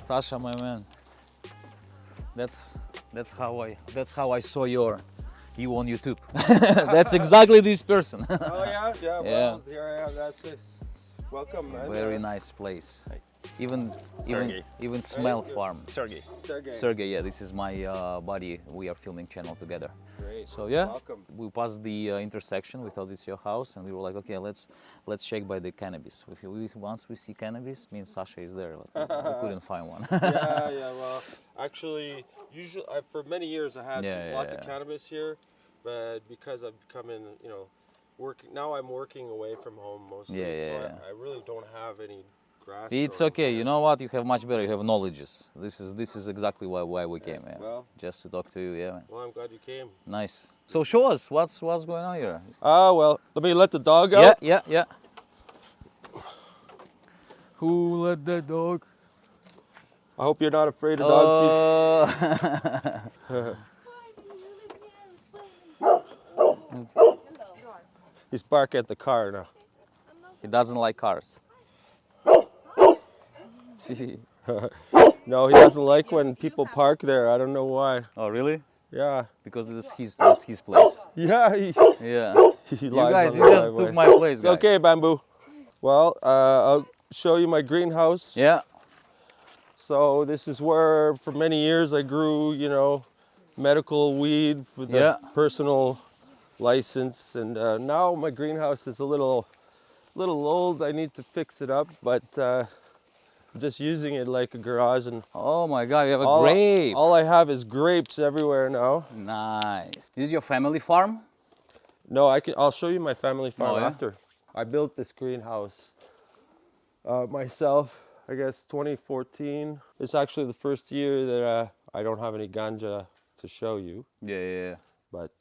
Sasha, my man. That's how I saw you on YouTube. That's exactly this person. Oh yeah, yeah. Yeah. Well, here I am. That's just welcome, man. Very nice place. Even Sergey. smell farm. Sergey. Sergey, yeah, this is my buddy. We are filming channel together. Great. So yeah, Welcome. we passed the intersection. We thought it's your house, and we were like, okay, let's check by the cannabis. Once we see cannabis, me and Sasha is there. Like, we couldn't find one. Yeah, yeah. Well, actually, usually for many years I had lots of yeah. cannabis here, but because I've become in, working now, I'm working away from home mostly. Yeah. I really don't have any grass. It's or- okay. You know what? You have much better. You have knowledges. This is exactly why we came. Yeah. Well, Just to talk to you. Yeah. Man. well, I'm glad you came. Nice. So show us what's going on here. Well, let me let the dog out. Yeah. Who let the dog? I hope you're not afraid of dogs. He's barking at the car now. He doesn't like cars. No, he doesn't like when people park there. I don't know why. Oh, really? Yeah. Because that's his place. Yeah. Yeah. He You lies guys, on you the just driveway. took my place, It's guys. okay, Bamboo. Well, I'll show you my greenhouse. Yeah. So this is where, for many years, I grew, medical weed with a personal license, and now my greenhouse is a little old. I need to fix it up, but I'm just using it like a garage, and Oh my God, you have a grape. all I have is grapes everywhere now. Nice. This is your family farm? No, I'll show you my family farm Oh, yeah? after. I built this greenhouse myself, I guess 2014. It's actually the first year that I don't have any ganja to show you, Yeah. but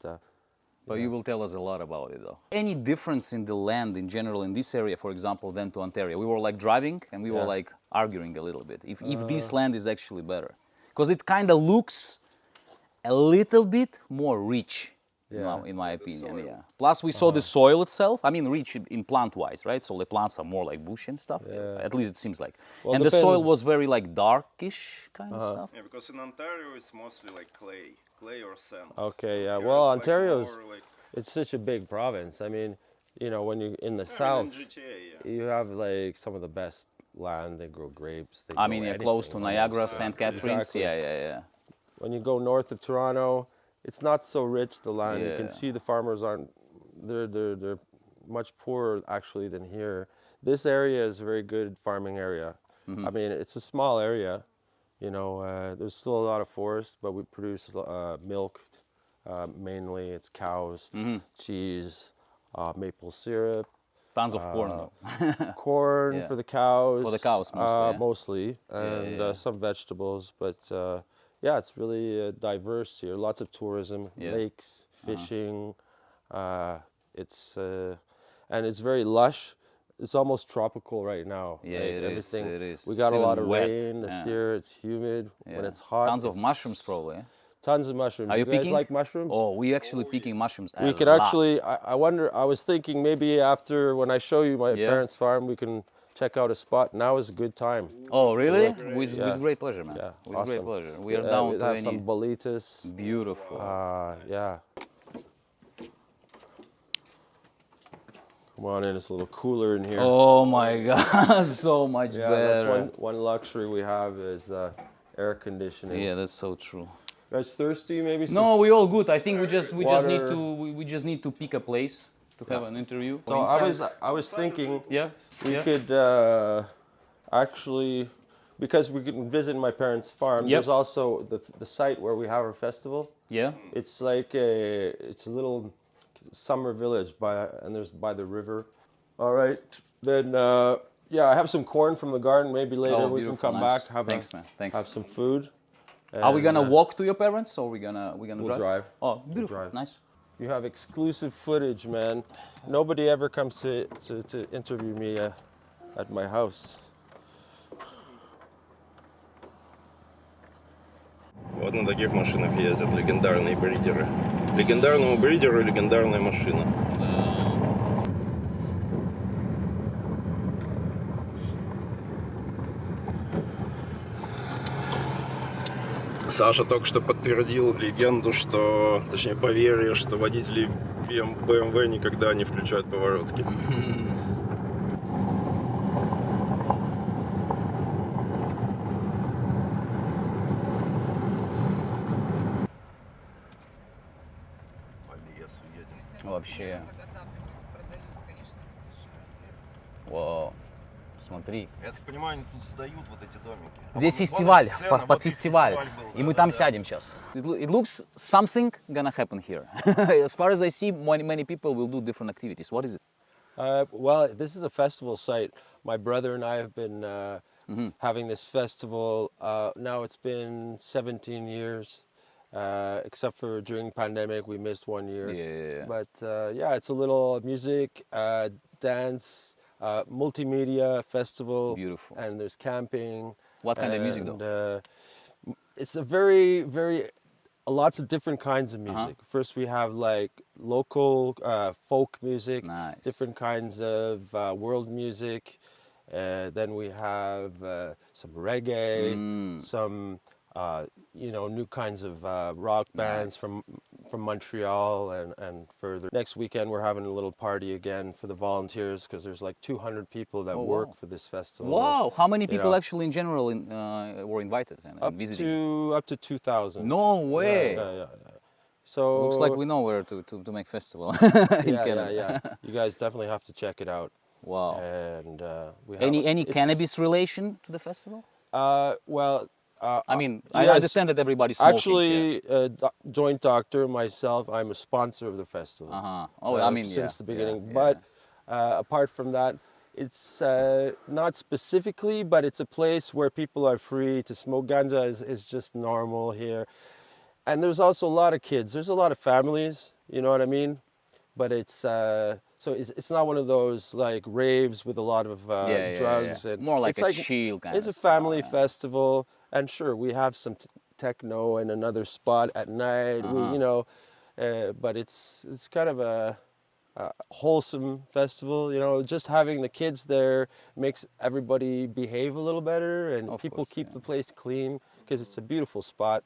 But you will tell us a lot about it, though. Any difference in the land in general in this area, for example, than to Ontario? We were like driving and we were like arguing a little bit. If this land is actually better, because it kind of looks a little bit more rich. In my opinion, yeah. Plus, we saw the soil itself. I mean, rich in plant-wise, right? So the plants are more like bush and stuff. Yeah. At least it seems like. Well, and the soil depends. was very like darkish kind of stuff. Yeah, because in Ontario it's mostly like clay or sand. okay, yeah. Here Well, it's like Ontario's more like it's such a big province. I mean, when you in the in south, GTA, yeah. you have like some of the best land. They grow grapes. They I grow mean, you're close to anything. Niagara, St. Catharines. Exactly. Yeah. When you go north of Toronto, it's not so rich, the land. You can Yeah. see the farmers aren't, they're much poorer actually than here. This area is a very good farming area. I mean, it's a small area, there's still a lot of forest, but we produce milk, mainly it's cows, cheese, maple syrup, Tons of corn, though. corn Yeah. for the cows. For the cows mostly, yeah. Mostly, and some vegetables, but yeah, it's really diverse here. Lots of tourism, lakes, fishing. And it's very lush. It's almost tropical right now. Yeah, like it is, everything. it is. We got It's a lot even of wet, rain this yeah. year. It's humid when Yeah. it's hot. Tons of it's- mushrooms, probably. Tons of mushrooms. Are you guys picking? like mushrooms? Oh, we actually picking mushrooms. We could actually. I wonder. I was thinking maybe after when I show you my Yeah. parents' farm, we can check out a spot. Now is a good time. Oh, really? With Yeah. great pleasure, man. Yeah, With awesome. great pleasure. We are down we to have any. some bolitas. Beautiful. Yeah. Come on in. It's a little cooler in here. Oh my God, so much yeah, better. that's one luxury we have is air conditioning. Yeah, that's so true. You guys thirsty? Maybe. Some No, we all good. I think we just need Water. to we just need to pick a place to have an interview. So I was thinking we could actually, because we can visit my parents' farm. Yep. There's also the site where we have our festival. Yeah. It's like it's a little summer village by the river. All right, then yeah, I have some corn from the garden. Maybe later Oh, we can beautiful, come nice. back Thanks, man. Thanks. have some food. Are we gonna And, walk to your parents or we gonna We'll drive. Oh, beautiful. drive. Nice. You have exclusive footage, man. Nobody ever comes to interview me at my house. Вот на таких машинах ездят легендарные бридеры. Легендарному бридеру легендарная машина. Саша только что подтвердил легенду, что, точнее, поверье, что водители BMW никогда не включают поворотки. По лесу едем. Вообще. Вау. Смотри. Я так понимаю, они тут сдают вот эти домики. Здесь фестиваль, под фестиваль. И мы там сядем сейчас. It looks something gonna happen here. As far as I see, many people will do different activities. What is it? Well, this is a festival site. My brother and I have been having this festival. Now it's been 17 years, except for during pandemic, we missed 1 year. Yeah. But yeah, it's a little music, dance, multimedia festival. Beautiful. And there's camping. What kind of music though? It's a very lots of different kinds of music. First we have like local folk music, Nice. different kinds of world music. Then we have some reggae, some new kinds of rock bands from Montreal and further. Next weekend we're having a little party again for the volunteers because there's like 200 people that work for this festival. Wow, how many people actually in general were invited and visiting? Up to 2,000. No way. Yeah. So looks like we know where to make festival in Canada. Yeah. You guys definitely have to check it out. Wow. And we have Any cannabis relation to the festival? Well. I mean, yes, I understand that everybody's smoking. Actually, Joint Doctor, myself, I'm a sponsor of the festival. Oh, I mean, since the beginning. Yeah. But apart from that, it's not specifically, but it's a place where people are free to smoke. Ganja is just normal here. And there's also a lot of kids. There's a lot of families, you know what I mean? But it's not one of those like raves with a lot of drugs. Yeah. And more like it's a chill kind It's of a family style, festival. And sure, we have some techno in another spot at night. But it's kind of a wholesome festival. Just having the kids there makes everybody behave a little better, and Of people course, keep yeah. the place clean because it's a beautiful spot.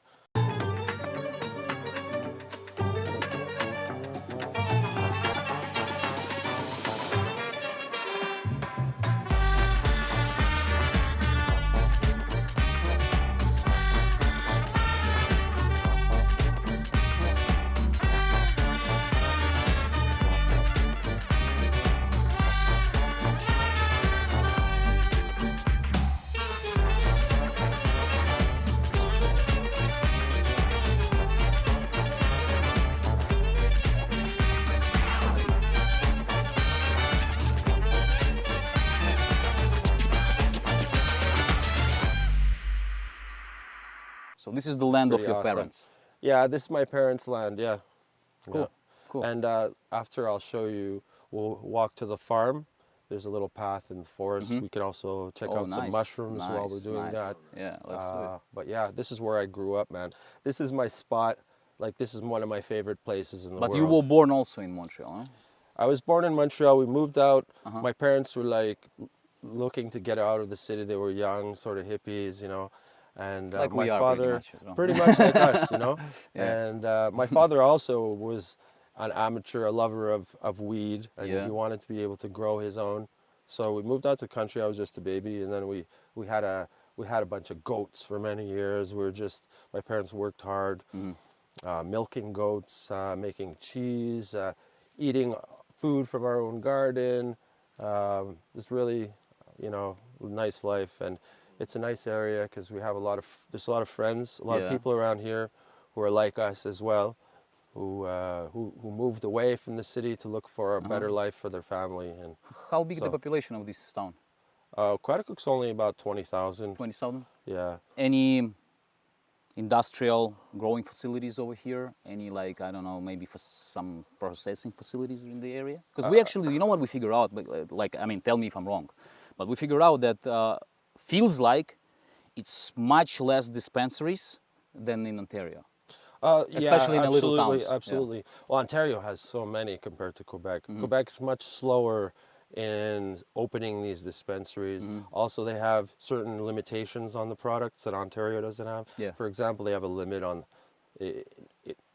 So this is the land of Pretty your awesome. parents. Yeah, this is my parents' land. Yeah. Cool. Yeah. Cool. And after I'll show you, we'll walk to the farm. There's a little path in the forest. We can also check out some mushrooms while we're doing that. Yeah, let's do it. But yeah, this is where I grew up, man. This is my spot. Like, this is one of my favorite places in the world. But you were born also in Montreal, huh? I was born in Montreal. We moved out. My parents were like looking to get out of the city. They were young, sort of hippies, And Like my we are father, pretty much like us, Yeah. And my father also was an amateur, a lover of weed, and he wanted to be able to grow his own. So we moved out to the country. I was just a baby, and then we had a bunch of goats for many years. My parents worked hard, milking goats, making cheese, eating food from our own garden. It's really, nice life, and it's a nice area because there's a lot of friends, a lot of people around here who are like us as well, who moved away from the city to look for a better life for their family. And How big is the population of this town? Toropkh's only about 20,000. 20,000? Yeah. Any industrial growing facilities over here? Any maybe for some processing facilities in the area? Because we actually, what we figure out, tell me if I'm wrong, but we figure out that feels like it's much less dispensaries than in Ontario. Especially in the little towns. Absolutely. Well, Ontario has so many compared to Quebec. Quebec's much slower in opening these dispensaries. Also, they have certain limitations on the products that Ontario doesn't have. Yeah. For example, they have a limit on it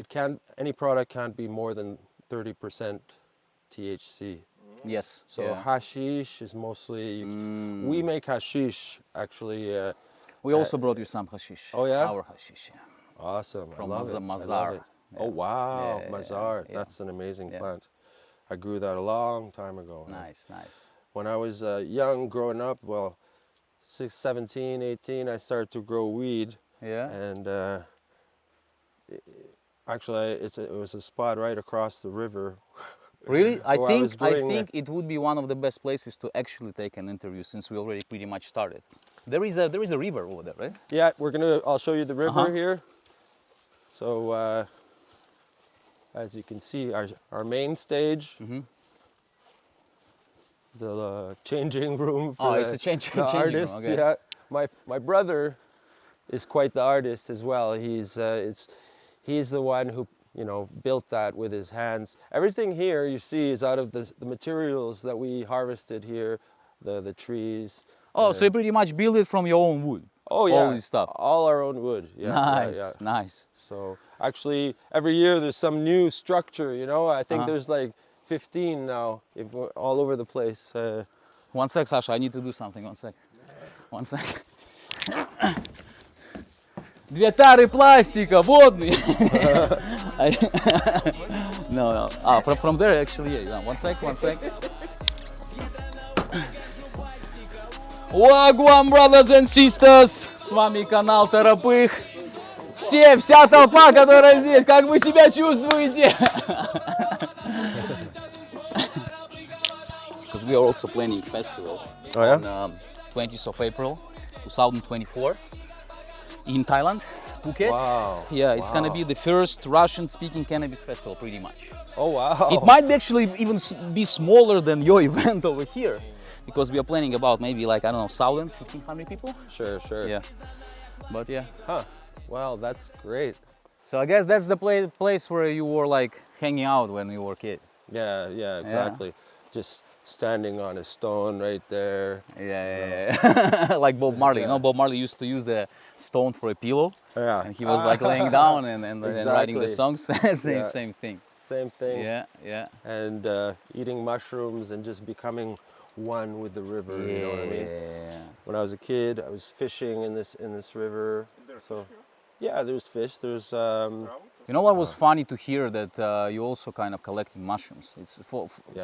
can't, any product can't be more than 30% THC. Yes. So yeah. hashish is mostly, we make hashish actually. We also brought you some hashish. Oh, yeah? Our hashish. Yeah. Awesome. From I love it. I love Mazar. it. Oh wow, Yeah, Mazar. yeah. That's an amazing Yeah. plant. I grew that a long time ago. Nice, nice. When I was young, growing up, well, 17, 18, I started to grow weed. Yeah. And actually, it was a spot right across the river. Really? I where think was growing it would be one of the best places to actually take an interview since we already pretty much started. There is a river over there, right? Yeah, I'll show you the river Uh-huh. here. So, as you can see, our main stage, the changing room for it's a changing room, artists. okay. Yeah, my brother is quite the artist as well. He's the one who built that with his hands. Everything here you see is out of the materials that we harvested here, the trees. Oh, so you pretty much build it from your own wood. Oh yeah, All this stuff. all our own wood. Yeah, Nice, yeah. nice. So actually, every year there's some new structure. I think there's like 15 now, all over the place. One sec, Sasha, I need to do something. One sec. One sec. Две тары пластика, водный. No. From there actually, yeah. One sec. Wagwan, brothers and sisters! С вами канал Toropkh. Вся толпа, которая здесь, как вы себя чувствуете? Because we are also planning festival on 20th of April 2024 in Thailand, Phuket. Wow. Yeah, it's gonna be the first Russian-speaking cannabis festival, pretty much. Oh wow. It might actually even be smaller than your event over here, because we are planning about maybe like, I don't know, 1,000, 1,500 people. Sure. Yeah, but yeah. Huh. Wow, that's great. So I guess that's the place where you were like hanging out when you were a kid. Yeah, exactly. Just standing on a stone right there. Yeah. Like Bob Marley. You know, Bob Marley used to use a stone for a pillow. Yeah. And he was like laying down and writing the Exactly. songs. Same thing. Same thing. Yeah. And eating mushrooms and just becoming one with the river. You know what I mean? Yeah. When I was a kid, I was fishing in this river. Yeah, there's fish. There's You know what was funny to hear that you also kind of collecting mushrooms. It's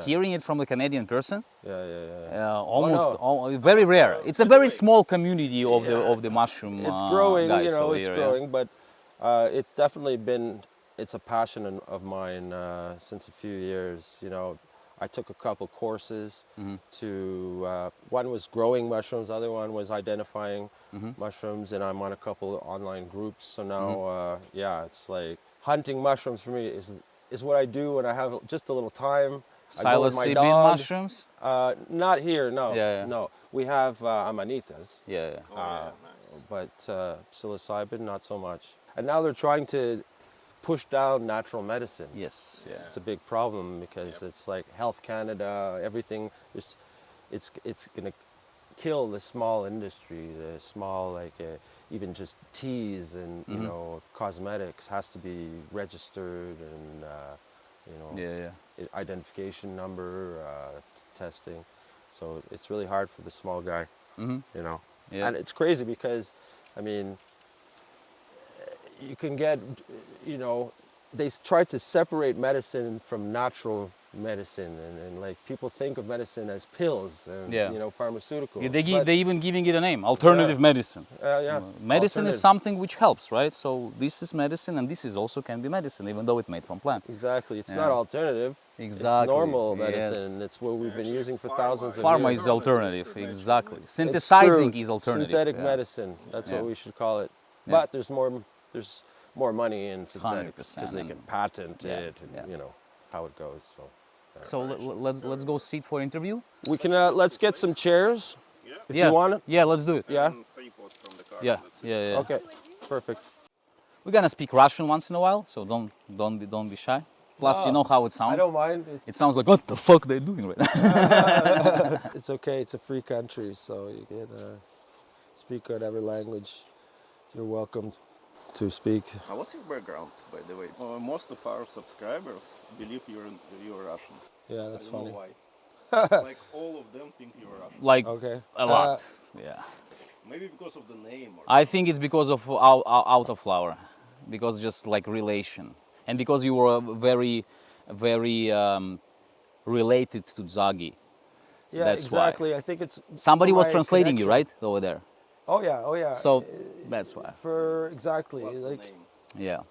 hearing it from a Canadian person. Yeah. Almost very rare. It's a very small community of the mushroom. It's growing, guys it's over here, growing, but it's definitely been, it's a passion of mine since a few years. I took a couple courses to, one was growing mushrooms, the other one was identifying mushrooms, and I'm on a couple online groups. So now, it's like hunting mushrooms for me is what I do when I have just a little time. I go with my Psilocybin dog. mushrooms? Not here, no. Yeah. No. We have amanitas. Yeah. But psilocybin, not so much. And now they're trying to push down natural medicine. Yes. Yeah. It's a big problem because it's like Health Canada, everything. It's going to kill the small industry, the small, even just teas and cosmetics has to be registered and identification number, testing. So it's really hard for the small guy, Yeah. And it's crazy because, I mean, you can get, they try to separate medicine from natural medicine, and like people think of medicine as pills and pharmaceuticals. They even giving it a name, alternative medicine. Medicine is something which helps, right? So this is medicine, and this is also can be medicine, even though it's made from plant. Exactly, it's not alternative. Exactly. It's normal medicine. Yes. It's what we've been using for thousands of Pharma years. is alternative, exactly. It's Synthesizing true. is alternative. Synthetic yeah. medicine. That's Yeah. what we should call it. Yeah. But there's more money in synthetics 100%, because they and- can patent yeah, it, and yeah. how it goes. So So let's go sit for interview. we can let's get some chairs if Yeah. you want. Yeah, let's do it. Yeah. Yeah. Okay. Perfect. We're gonna speak Russian once in a while, so don't be shy. Plus, you know how it sounds. I don't mind. It sounds like what the fuck they're doing right now. It's okay. It's a free country, so you can speak whatever language you're welcome to speak. What's your background, by the way? Most of our subscribers believe you're Russian. Yeah, that's I don't funny. know why. Like all of them think you're Russian. Like Okay. a lot. Yeah. Maybe because of the name. Or I think it's because of autoflower, because just like relation, and because you were very, very related to Zagi. Yeah, That's exactly. I think it's Somebody for was my translating you, connection. right, over there. Oh yeah, oh yeah. So that's why. For exactly plus the like name. Yeah.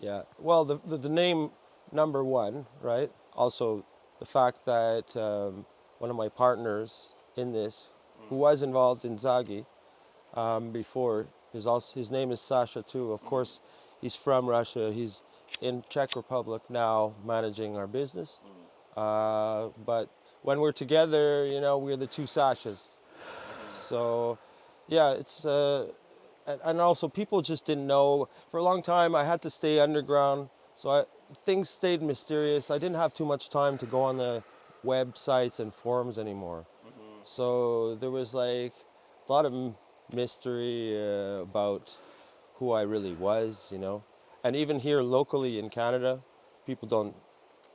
yeah. Well, the name number one, right? Also, the fact that one of my partners in this, who was involved in Zagi before, his name is Sasha too. Of course, he's from Russia. He's in Czech Republic now, managing our business. But when we're together, you know, we're the two Sashas. So, yeah, it's and also people just didn't know. For a long time, I had to stay underground, so things stayed mysterious. I didn't have too much time to go on the websites and forums anymore. So there was like a lot of mystery about who I really was, you know. And even here locally in Canada, people don't.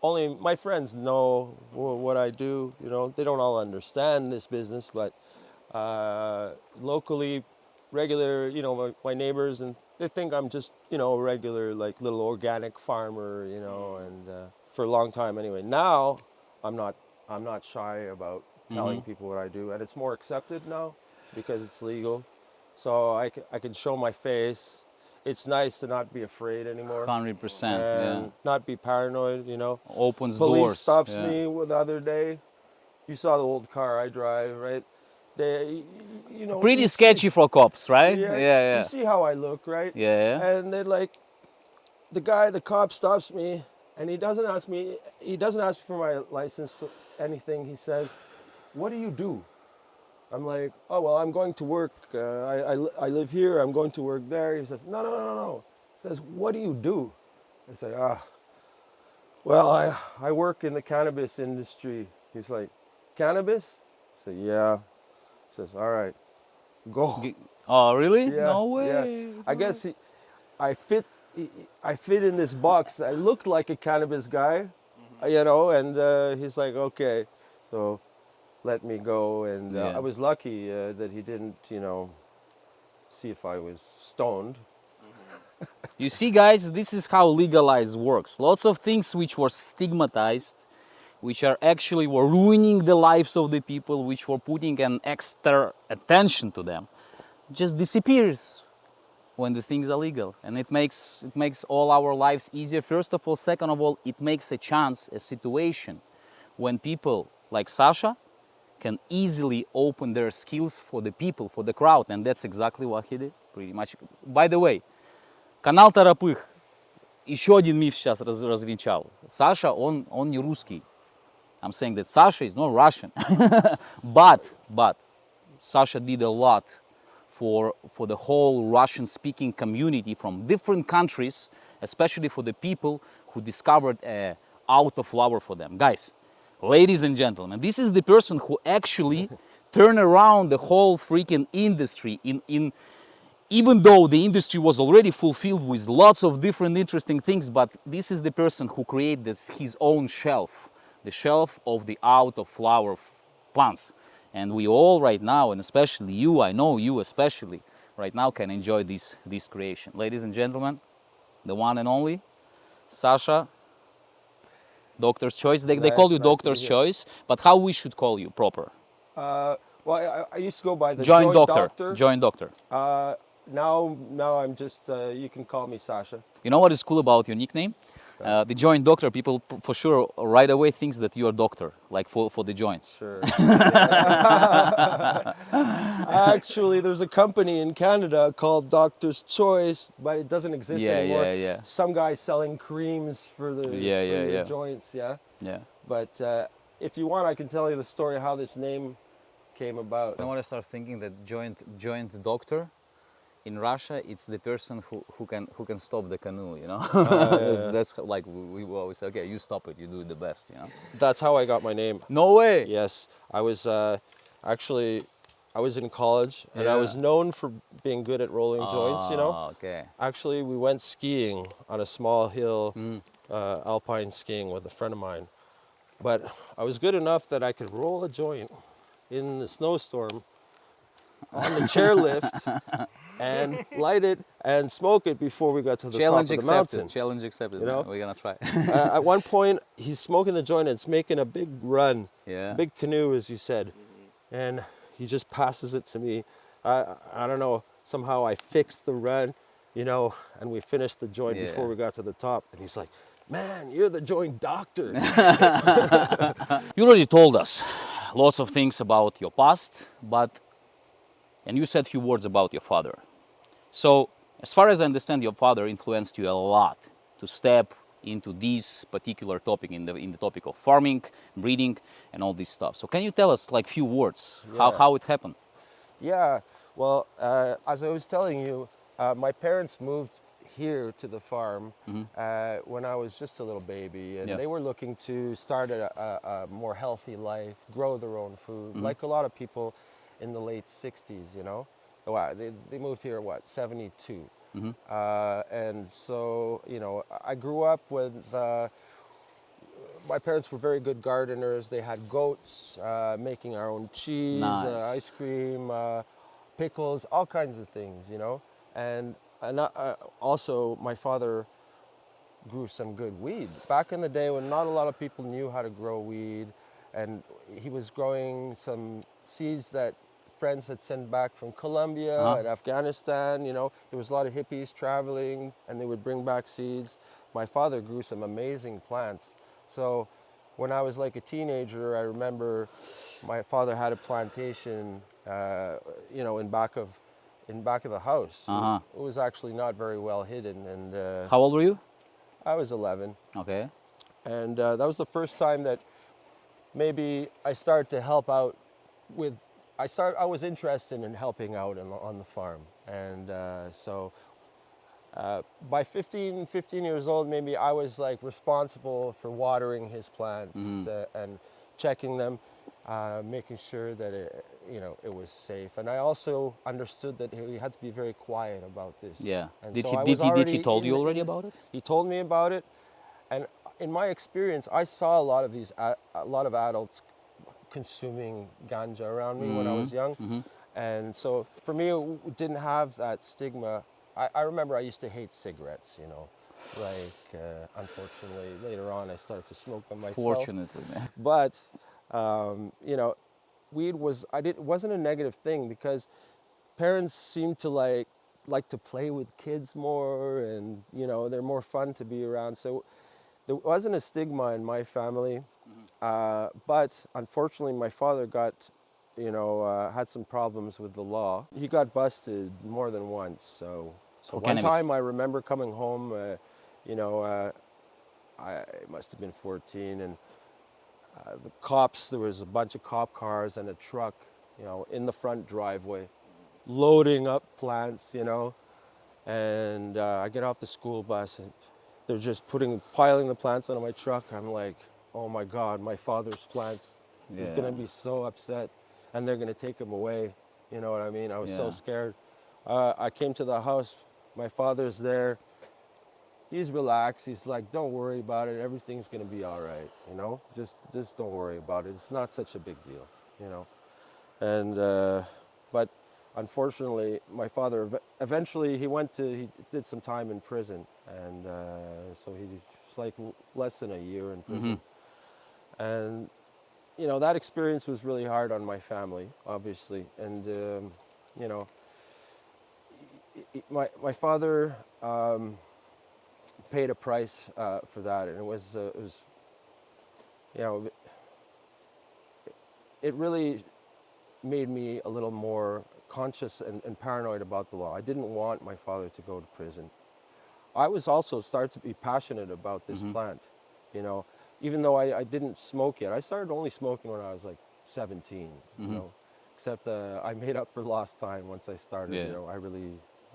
Only my friends know what I do. You know, they don't all understand this business, but locally, regular, you know, my neighbors, and they think I'm just, you know, a regular, like, little organic farmer, you know, and for a long time anyway. Now, I'm not shy about telling people what I do, and it's more accepted now because it's legal. So I can show my face. It's nice to not be afraid anymore. 100%. And Yeah. not be paranoid, you know. Opens Police doors. stops yeah. me the other day. You saw the old car I drive, right? They, you know, Pretty you sketchy for cops, right? See, Yeah. You see how I look, right? Yeah. And they're like, the cop stops me, and he doesn't ask me for my license, for anything. He says, "What do you do?" I'm like, "Oh, well, I'm going to work. I live here. I'm going to work there." He says, No. He says, "What do you do?" I say, well, I work in the cannabis industry." He's like, "Cannabis?" I say, "Yeah." He says, "All right, go." Oh, really? Yeah, No way. yeah. I guess I fit in this box. I looked like a cannabis guy, you know, and he's like, "Okay." So let me go, and Yeah. I was lucky that he didn't, you know, see if I was stoned. You see, guys, this is how legalized works. Lots of things which were stigmatized, which are actually were ruining the lives of the people, which were putting an extra attention to them, just disappears when the things are legal, and it makes all our lives easier. First of all, second of all, it makes a chance, a situation, when people like Sasha can easily open their skills for the people, for the crowd, and that's exactly what he did, pretty much. By the way, канал Toropkh еще один миф сейчас развенчал. Саша, он не русский. I'm saying that Sasha is not Russian, but Sasha did a lot for the whole Russian-speaking community from different countries, especially for the people who discovered autoflower for them. Guys, ladies and gentlemen, this is the person who actually turned around the whole freaking industry even though the industry was already fulfilled with lots of different interesting things, but this is the person who created his own shelf, the shelf of the autoflower plants. And we all right now, and especially you, I know you especially, right now can enjoy this creation. Ladies and gentlemen, the one and only, Sasha, Doctor's Choice. They call you Nice to Doctor's meet you. Choice, but how we should call you proper? Well, I used to go by the Joint Doctor. Doctor. Joint Doctor. Now I'm just, you can call me Sasha. You know what is cool about your nickname? The Joint Doctor, people for sure right away thinks that you are doctor, like for the joints. Sure. Actually, there's a company in Canada called Doctor's Choice, but it doesn't exist anymore. Yeah. Some guy selling creams for the joints, yeah. Yeah. But if you want, I can tell you the story how this name came about. You know what I start thinking? That Joint Doctor in Russia, it's the person who can stop the canoe, you know. yeah. That's like we always say, okay, you stop it, you do it the best, you know. That's how I got my name. No way. Yes, I was actually I was in college and I Yeah. was known for being good at rolling joints. You know, Ah, okay. actually we went skiing on a small hill, alpine skiing with a friend of mine. But I was good enough that I could roll a joint in the snowstorm on the chairlift and light it and smoke it before we got to the Challenge top of the accepted. mountain. Challenge accepted. You know? Man. We're gonna try. At one point, he's smoking the joint and it's making a big run, Yeah. big canoe, as you said. And he just passes it to me. I don't know, somehow I fixed the run, you know, and we finished the joint Yeah. before we got to the top. And he's like, man, you're the joint doctor. You already told us lots of things about your past, and you said a few words about your father. So, as far as I understand, your father influenced you a lot to step into this particular topic, in the topic of farming, breeding, and all this stuff. So, can you tell us like few words how it happened? Yeah, well, as I was telling you, my parents moved here to the farm when I was just a little baby, and Yeah. they were looking to start a more healthy life, grow their own food, like a lot of people in the late 60s, you know. Wow, they moved here, what, 72? And so, you know, I grew up with, my parents were very good gardeners. They had goats, making our own cheese, Nice. ice cream, pickles, all kinds of things, you know. And also, my father grew some good weed. Back in the day when not a lot of people knew how to grow weed, and he was growing some seeds that friends had sent back from Colombia and Afghanistan, you know. There was a lot of hippies traveling and they would bring back seeds. My father grew some amazing plants. So when I was like a teenager, I remember my father had a plantation, you know, in back of the house. It was actually not very well hidden, and How old were you? I was 11. Okay. And that was the first time that maybe I started to help out with, I was interested in helping out on the farm. And so by 15 years old, maybe I was like responsible for watering his plants and checking them, making sure that it was safe. And I also understood that he had to be very quiet about this. Yeah. And Did so he I was did he already told you in already this- about it? He told me about it, and in my experience, I saw a lot of adults consuming ganja around me when I was young, and so for me, it didn't have that stigma. I remember I used to hate cigarettes, you know, like unfortunately later on I started to smoke them myself. Fortunately, man. But you know, weed wasn't a negative thing because parents seem to like to play with kids more, and you know, they're more fun to be around. So there wasn't a stigma in my family, but unfortunately my father got, you know, had some problems with the law. He got busted more than once. So For one cannabis. time I remember coming home, you know, I must have been 14, and the cops, there was a bunch of cop cars and a truck, you know, in the front driveway, loading up plants, you know, and I get off the school bus and they're just piling the plants onto my truck. I'm like, oh my God, my father's plants. He's Yeah. gonna be so upset, and they're gonna take him away. You know what I mean? I was so Yeah. scared. I came to the house. My father's there. He's relaxed. He's like, don't worry about it. Everything's gonna be all right. You know, just don't worry about it. It's not such a big deal. You know, and but unfortunately, my father eventually he did some time in prison, and so he's like less than a year in prison. And you know, that experience was really hard on my family, obviously, and you know, my father paid a price for that, and it was you know, it really made me a little more conscious and paranoid about the law. I didn't want my father to go to prison. I was also started to be passionate about this plant, you know, even though I didn't smoke yet. I started only smoking when I was like 17, you know, except I made up for lost time once I started, Yeah. you know,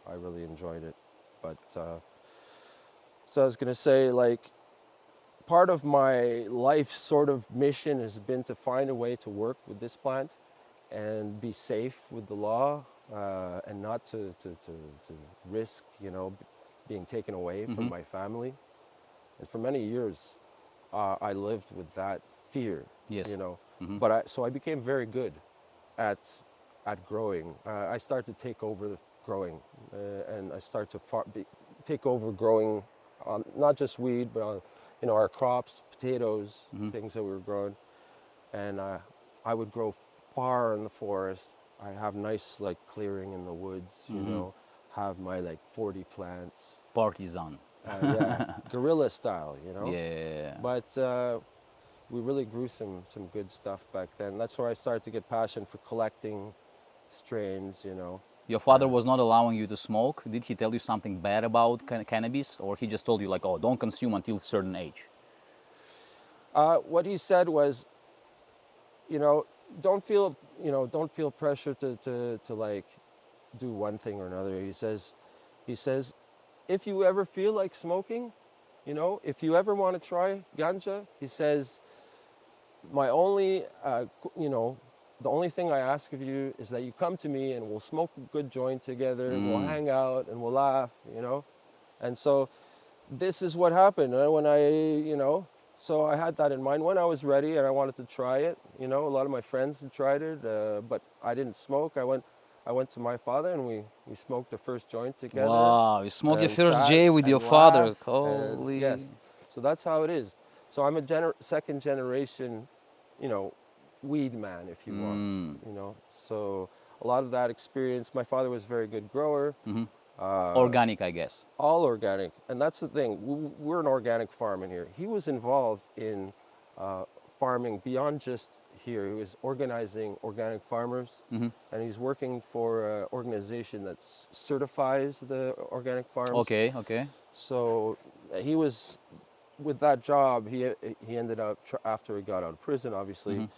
I really enjoyed it. But so I was gonna say, like, part of my life sort of mission has been to find a way to work with this plant and be safe with the law, and not to risk, being taken away from my family. And for many years, I lived with that fear, Yes. But so I became very good at growing. I started to take over the growing, and I started to take over growing on not just weed, but on our crops, potatoes, things that we were growing. And I would grow far in the forest. I have nice like clearing in the woods, have my like 40 plants. Partisan. Yeah, guerrilla style, Yeah. But we really grew some good stuff back then. That's where I started to get passion for collecting strains, Your father was not allowing you to smoke. Did he tell you something bad about cannabis, or he just told you like, oh, don't consume until a certain age? What he said was, don't feel pressure to like do one thing or another. He says, if you ever feel like smoking, if you ever want to try ganja, he says, my only, the only thing I ask of you is that you come to me and we'll smoke a good joint together, and we'll hang out and we'll laugh, And so this is what happened when so I had that in mind when I was ready and I wanted to try it. A lot of my friends had tried it, but I didn't smoke. I went to my father and we smoked the first joint together. Wow, you smoked your and first sat J with and your father. laughed, and Holy. yes, so that's how it is. So I'm a second generation, weed man, if you want. So a lot of that experience. My father was a very good grower. Organic, I guess. All organic, and that's the thing. We're an organic farm in here. He was involved in farming beyond just here. He was organizing organic farmers, and he's working for an organization that certifies the organic farms. Okay, okay. So he was, with that job, he ended up, after he got out of prison, obviously,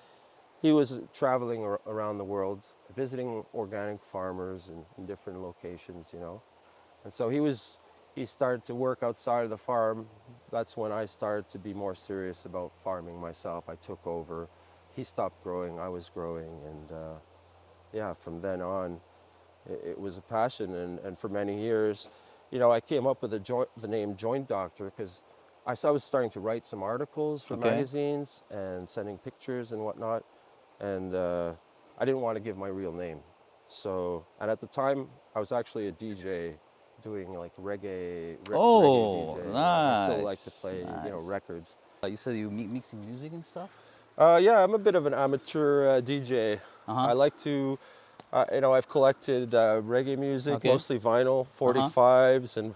he was traveling around the world, visiting organic farmers in different locations, And so he started to work outside of the farm. That's when I started to be more serious about farming myself. I took over. He stopped growing, I was growing. And yeah, from then on, it was a passion. And for many years, I came up with the name Joint Doctor because I was starting to write some articles for magazines and sending pictures and whatnot. And I didn't want to give my real name. And at the time, I was actually a DJ doing like reggae. Oh, reggae DJ. nice. I still like to play, nice. records. You said you mixing music and stuff? Yeah, I'm a bit of an amateur DJ. I like to, I've collected reggae music, mostly vinyl, 45s, and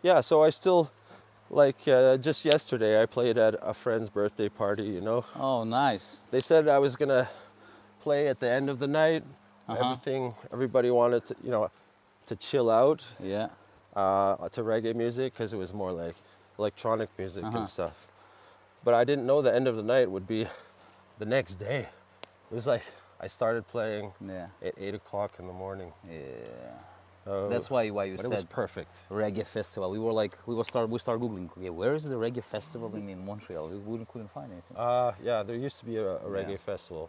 yeah. So I still like. Just yesterday, I played at a friend's birthday party. Oh, nice. They said I was gonna play at the end of the night. Everybody wanted to, to chill out. Yeah. To reggae music because it was more like electronic music and stuff. But I didn't know the end of the night would be the next day. It was like I started playing at 8 o'clock in the morning. Yeah. That's why you but said it was perfect. Reggae festival. We start googling. Okay, where is the reggae festival in Montreal? We couldn't find anything. Yeah, there used to be a reggae festival,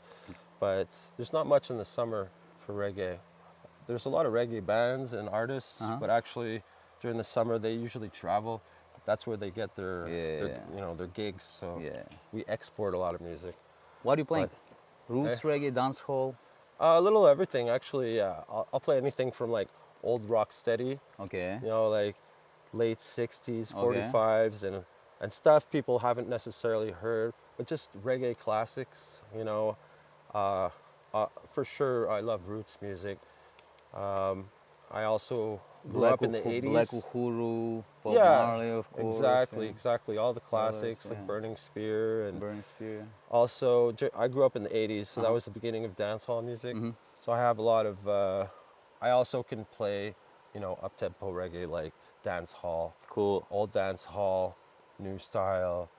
but there's not much in the summer for reggae. There's a lot of reggae bands and artists, but actually during the summer they usually travel. That's where they get their gigs. So we export a lot of music. What are you playing? Roots reggae, dancehall? A little everything actually. Yeah, I'll play anything from like old rock steady. Okay. Like late 60s, 45s, and stuff people haven't necessarily heard, but just reggae classics. For sure, I love roots music. I also grew up in the 80s. Black Uhuru, Bob Marley, of course. Exactly. All the classics like Burning Spear and Burning Spear. Also, I grew up in the 80s, so that was the beginning of dancehall music. So I have a lot of. I also can play, up-tempo reggae like dancehall. Cool. Old dancehall, new style.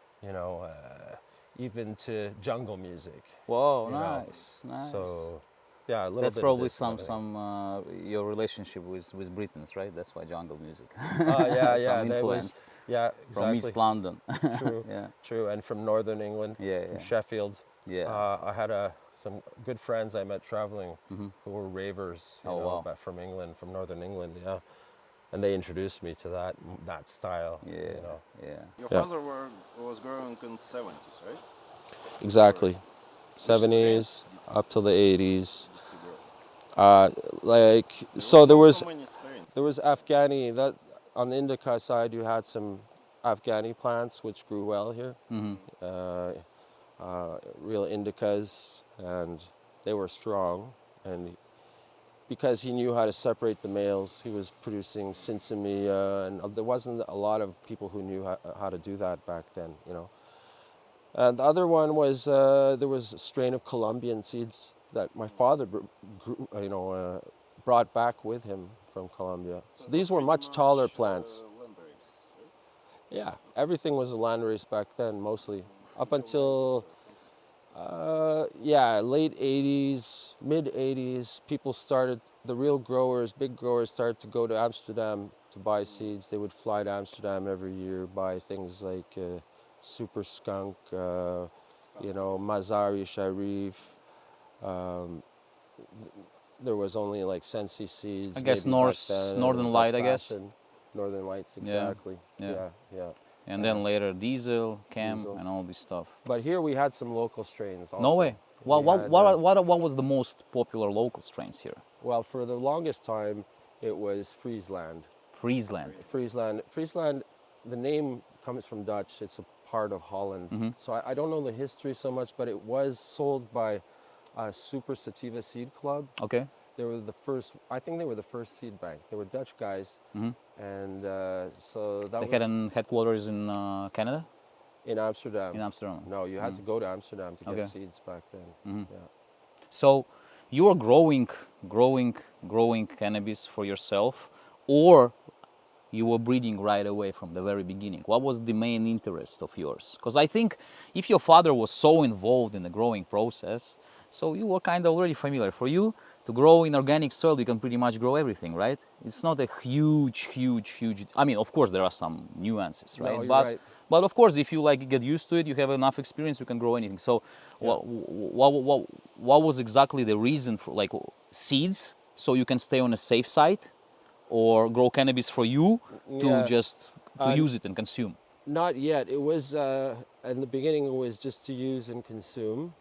Even to jungle music. Whoa, nice. So Yeah, a little That's bit probably of this and everything. your relationship with Britons, right? That's why jungle music. Yeah, Some yeah, that was, influence yeah, from exactly. East London. True, Yeah, true. And from Northern England, yeah, from yeah, Sheffield. yeah. I had some good friends I met traveling who were ravers, Oh wow. but from England, from Northern England, yeah. And they introduced me to that style, Yeah, yeah. Your Yeah, father was growing in 70s, right? Or exactly. 80s. Which strains 70s up till the 80s. did he grow? Like, There so was not so many strains. there was Afghani, that on the indica side you had some Afghani plants which grew well here. Uh, Real indicas, and they were strong. And because he knew how to separate the males, he was producing sinsemilla, and there wasn't a lot of people who knew how to do that back then, And the other one was there was a strain of Colombian seeds that my father brought back with him from Colombia. So these were much taller plants. Landrace, right? Yeah, everything was a landrace back then, mostly up until late 80s, mid 80s. People started, the real growers, big growers, started to go to Amsterdam to buy seeds. They would fly to Amsterdam every year, buy things like Super Skunk, Mazari Sharif. Um, there was only like Sensi I seeds guess maybe back then, Northern and Dutch Light, I guess. Passion, Northern Lights, Yeah, exactly. yeah. Yeah, yeah. And then later Diesel, Cam, Diesel. and all this stuff. But here we had some local strains also. No way. We had, What was the most popular local strains here? well, for the longest time, it was Friesland. Friesland. Friesland, the name comes from Dutch. It's a part of Holland. So I don't know the history so much, but it was sold by Super Sativa Seed Club. Okay. They were the first, I think they were the first seed bank. They were Dutch guys. And so that They was had an headquarters in Canada? in Amsterdam. In Amsterdam. No, you had to go to Amsterdam to Okay. get seeds back then. Yeah. So you are growing cannabis for yourself, or you were breeding right away from the very beginning? What was the main interest of yours? Because I think if your father was so involved in the growing process, so you were kind of already familiar. For you to grow in organic soil, you can pretty much grow everything, right? It's not a huge. I mean, of course, there are some nuances, right? No, you're right. But of course, if you like get used to it, you have enough experience, you can grow anything. So, Yeah. what was exactly the reason for like seeds? So you can stay on a safe side, or grow cannabis for you to Yeah. just to use it and consume? Not yet. It was in the beginning. It was just to use and consume.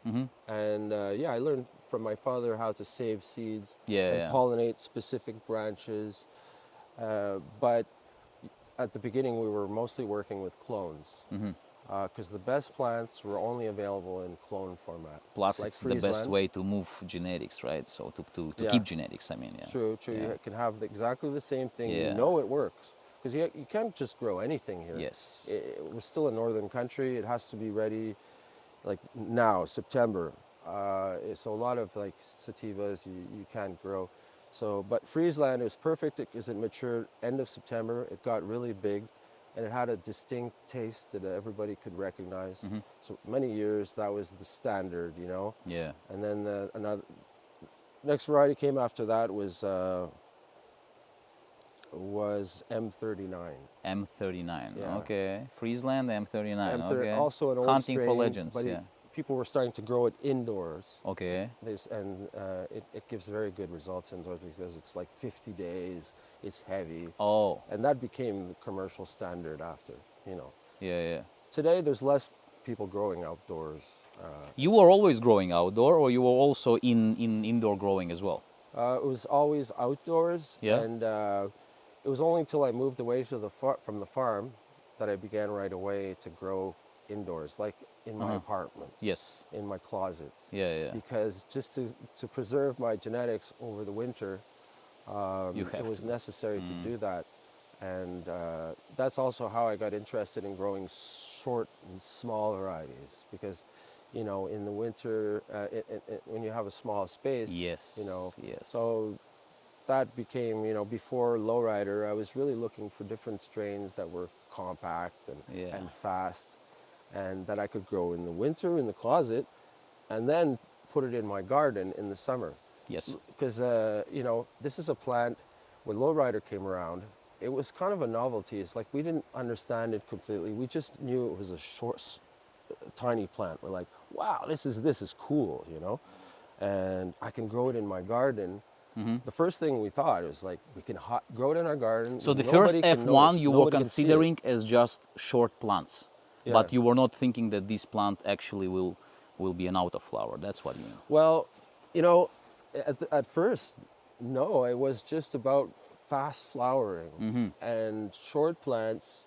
And I learned from my father how to save seeds and Yeah. pollinate specific branches. But at the beginning, we were mostly working with clones because the best plants were only available in clone format. Plus, like it's the best Friesland. way to move genetics, right? So to Yeah. keep genetics, I mean, yeah. True. Yeah. You can have exactly the same thing. Yeah. You know it works because you can't just grow anything here. Yes. We're still a northern country. It has to be ready, like now, September. So a lot of like sativas you can't grow. So, but Friesland is perfect because it matured end of September. It got really big, and it had a distinct taste that everybody could recognize. So many years that was the standard, Yeah. And then another next variety came after that was M39. M39. Yeah. Okay. Friesland M39. Okay. Also an old Hunting strain, for legends. but Yeah. people were starting to grow it indoors. Okay. It gives very good results indoors because it's like 50 days, it's heavy, Oh. and that became the commercial standard after, Yeah. Today there's less people growing outdoors. You were always growing outdoor, or you were also in indoor growing as well? It was always outdoors, Yeah. and it was only until I moved away from the farm that I began right away to grow indoors, like in my apartments. Yes. In my closets. Yeah. Because just to preserve my genetics over the winter, You have it was to. necessary to do that. And that's also how I got interested in growing short and small varieties. Because, in the winter, when you have a small space, Yes. Yes. so that became, before Lowryder, I was really looking for different strains that were compact Yeah. and fast, and that I could grow in the winter in the closet, and then put it in my garden in the summer. Yes. Because, you know, this is a plant, when Lowryder came around, it was kind of a novelty. It's like we didn't understand it completely. We just knew it was a short, tiny plant. We're like, wow, this is cool, you know? And I can grow it in my garden. The first thing we thought was like, we can grow it in our garden. So the first Nobody can F1 notice, you were nobody can see it. considering as just short plants, Yeah. but you were not thinking that this plant actually will be an autoflower. That's what you mean. Well, you know, at first, no, it was just about fast flowering and short plants,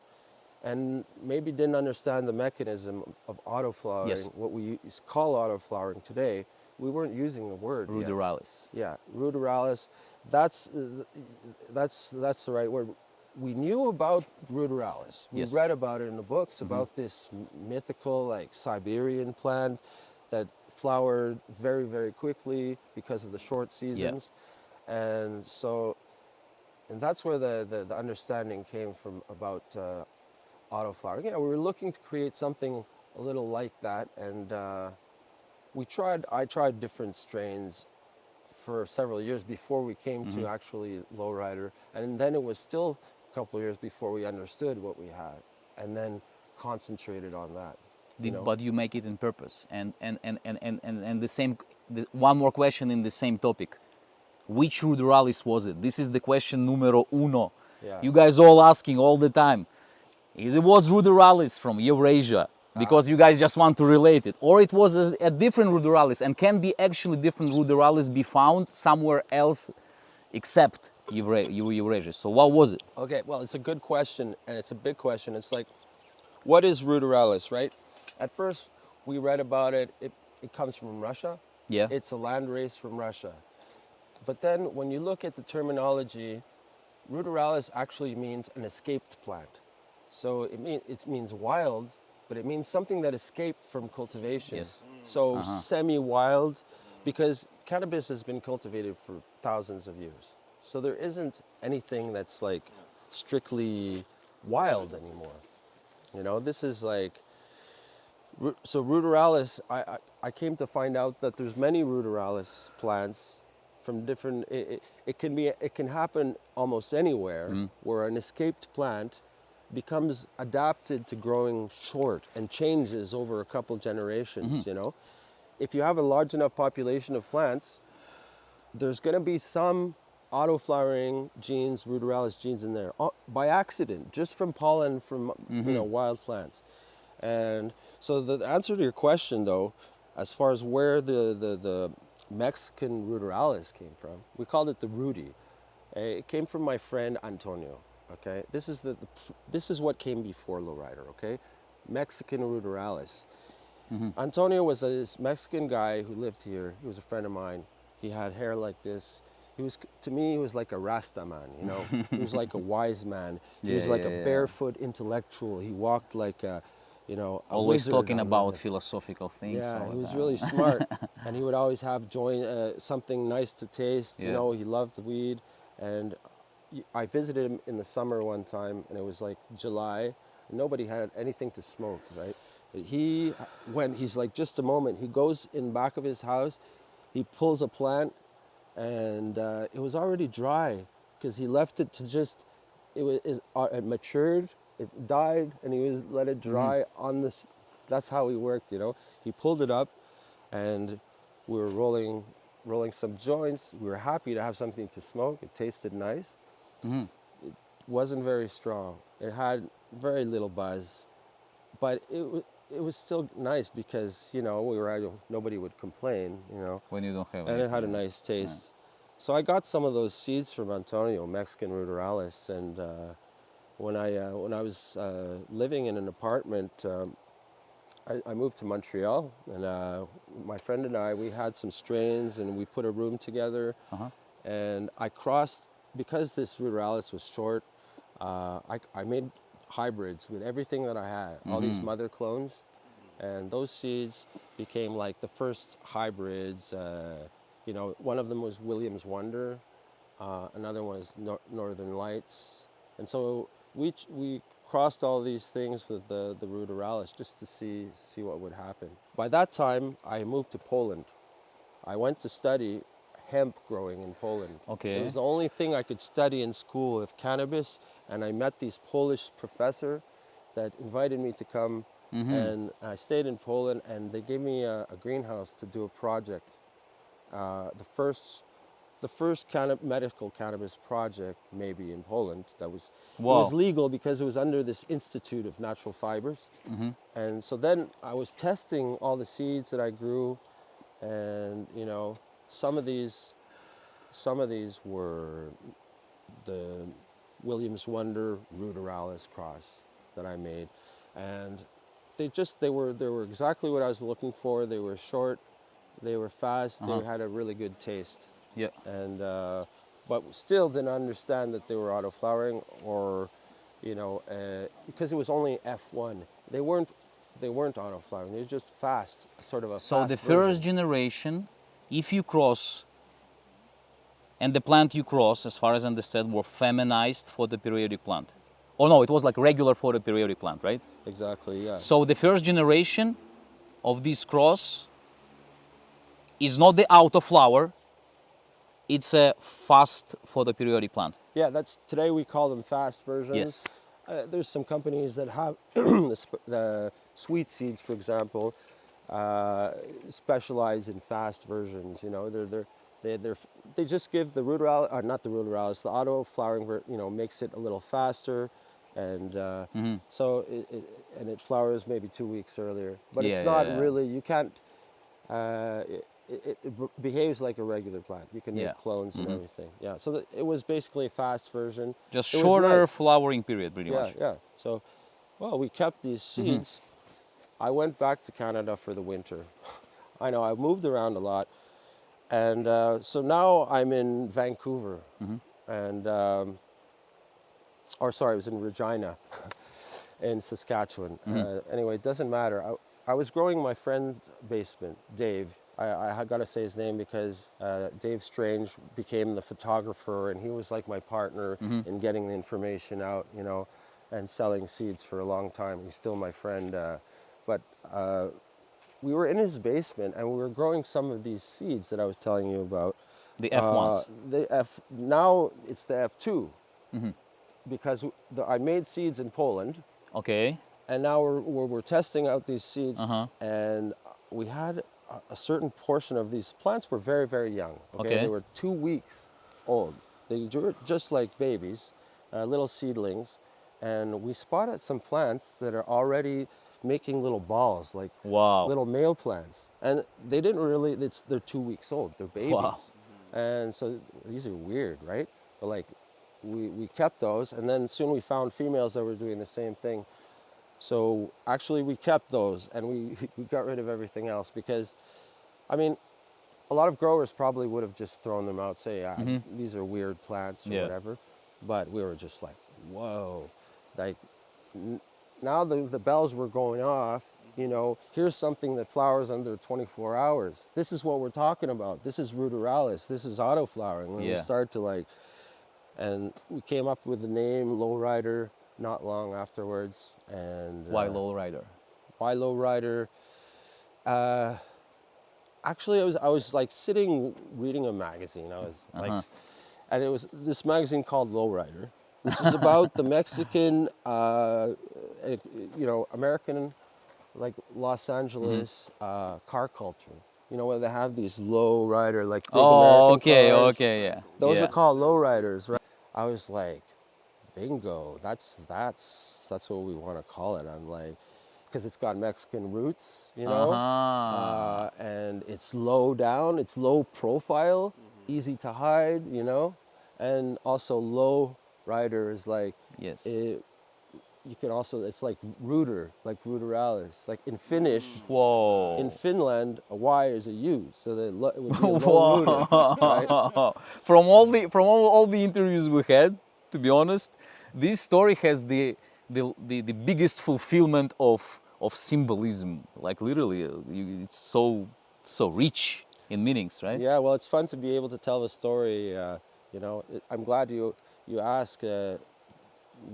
and maybe didn't understand the mechanism of autoflowering, Yes. what we call autoflowering today. We weren't using the word yet. Ruderalis. Yeah, ruderalis. That's the right word. We knew about ruderalis. We Yes. read about it in the books about this mythical, like Siberian plant that flowered very, very quickly because of the short seasons, and so, and that's where the understanding came from about autoflowering. Yeah, we were looking to create something a little like that, and I tried different strains for several years before we came to actually Lowryder, and then it was still a couple of years before we understood what we had, and then concentrated on that. You know? But you make it in purpose. And the same, one more question in the same topic. Which Ruderalis was it? This is the question numero uno. Yeah. You guys all asking all the time. Is it was Ruderalis from Eurasia? Because you guys just want to relate it. Or it was a different Ruderalis, and can be actually different Ruderalis be found somewhere else except Eurasia. So what was it? Okay, well, it's a good question, and it's a big question. It's like, what is ruderalis, right? At first, we read about it. It comes from Russia. Yeah. It's a land race from Russia. But then when you look at the terminology, ruderalis actually means an escaped plant. So it means wild, but it means something that escaped from cultivation. Yes. So semi-wild, because cannabis has been cultivated for thousands of years. So there isn't anything that's like strictly wild anymore. You know, this is like, so ruderalis, I came to find out that there's many ruderalis plants from different, it can happen almost anywhere where an escaped plant becomes adapted to growing short and changes over a couple generations, you know. If you have a large enough population of plants, there's going to be some autoflowering genes, ruderalis genes in there, by accident, just from pollen from you know, wild plants. And so the answer to your question, though, as far as where the Mexican ruderalis came from, we called it the Rudy. It came from my friend Antonio. Okay, this is what came before Lowryder. Okay, Mexican ruderalis. Antonio was this Mexican guy who lived here. He was a friend of mine. He had hair like this. He was, to me, he was like a Rasta man, you know. He was like a wise man. He was like a barefoot intellectual. He walked like a, you know, a Always wizard talking on about the- philosophical things. Yeah, all he was that. really smart, and he would always have something nice to taste. You Yeah. know, he loved weed, and I visited him in the summer one time, and it was like July. And nobody had anything to smoke, right? He's like, just a moment. He goes in back of his house, he pulls a plant, and it was already dry because he left it to just, it matured, it died, and he let it dry on the, that's how he worked, you know. He pulled it up, and we were rolling some joints. We were happy to have something to smoke. It tasted nice. It wasn't very strong. It had very little buzz, but it was still nice because, you know, nobody would complain, you know. When you don't have And it had a anything. nice taste. So I got some of those seeds from Antonio, Mexican ruderalis, and when I was living in an apartment, I moved to Montreal, and my friend and I, we had some strains, and we put a room together, and I crossed, because this ruderalis was short, I made hybrids with everything that I had, all these mother clones, and those seeds became like the first hybrids. You know, one of them was William's Wonder, another one was Northern Lights, and so we crossed all these things with the ruderalis just to see what would happen. By that time, I moved to Poland. I went to study hemp growing in Poland. Okay. It was the only thing I could study in school of cannabis, and I met this Polish professor that invited me to come, and I stayed in Poland, and they gave me a greenhouse to do a project. The first medical cannabis project maybe in Poland that was it was Wow. legal because it was under this Institute of Natural Fibers. And so then I was testing all the seeds that I grew, and you know, some of these were the Williams Wonder Ruderalis cross that I made, and they were exactly what I was looking for. They were short, they were fast, they had a really good taste. Yeah. And but still didn't understand that they were autoflowering, or you know, because it was only F1. They weren't autoflowering. They were just fast, sort of a So fast the version. first generation, if you cross, and the plant you cross, as far as I understand, were feminized photoperiodic plant. Oh no, it was like regular photoperiodic plant, right? Exactly, yeah. So the first generation of this cross is not the autoflower, it's a fast photoperiodic plant. Yeah, today we call them fast versions. Yes. There's some companies that have the sweet seeds, for example, specialize in fast versions. You know, they just give the ruderalis, or not the ruderalis, the auto flowering. You know, makes it a little faster, and so it flowers maybe 2 weeks earlier. But it's Yeah, not yeah, yeah. really. You can't. It behaves like a regular plant. You can make Yeah. clones and everything. Yeah, so it was basically a fast version. Just It was shorter nice. flowering period, pretty Yeah, much. yeah. So, well, we kept these seeds. I went back to Canada for the winter. I know, I moved around a lot. And so now I'm in Vancouver. And, or sorry, I was in Regina in Saskatchewan. Anyway, it doesn't matter. I was growing in my friend's basement, Dave. I got to say his name because Dave Strange became the photographer, and he was like my partner in getting the information out, you know, and selling seeds for a long time. He's still my friend. But we were in his basement, and we were growing some of these seeds that I was telling you about. The F1s. Now it's the F2, because I made seeds in Poland, Okay. and now we're testing out these seeds, and we had a certain portion of these plants were very, very young. Okay. They were 2 weeks old. They were just like babies, little seedlings, and we spotted some plants that are already making little balls, like Wow. little male plants, and they didn't really. They're 2 weeks old. They're babies, Wow. and so these are weird, right? But like, we kept those, and then soon we found females that were doing the same thing. So actually we kept those, and we got rid of everything else, because, I mean, a lot of growers probably would have just thrown them out, say, these are weird plants or whatever. But we were just like, whoa, like now the bells were going off. You know, here's something that flowers under 24 hours. This is what we're talking about. This is ruderalis. This is autoflowering. When we start to like, and we came up with the name Lowryder not long afterwards. And Why Lowryder? why Lowryder? Actually, I was like sitting reading a magazine. I was like, and it was this magazine called Lowryder, which is about the Mexican, you know, American, like Los Angeles car culture. You know, where they have these Lowryder, like big American cars. Okay, yeah. Those yeah. are called Lowriders, right? I was like, bingo, that's what we want to call it. I'm like, because it's got Mexican roots, you know, and it's low down, it's low profile, easy to hide, you know, and also low rider is like, Yes. you can also, it's like ruder, like ruderalis, like in Finnish. Whoa. In Finland, a Y is a U, so that it would be a low ruder, right? From all the interviews we had, to be honest, this story has the biggest fulfillment of symbolism. Like literally, it's so rich in meanings, right? Yeah, well, it's fun to be able to tell the story. You know, I'm glad you ask,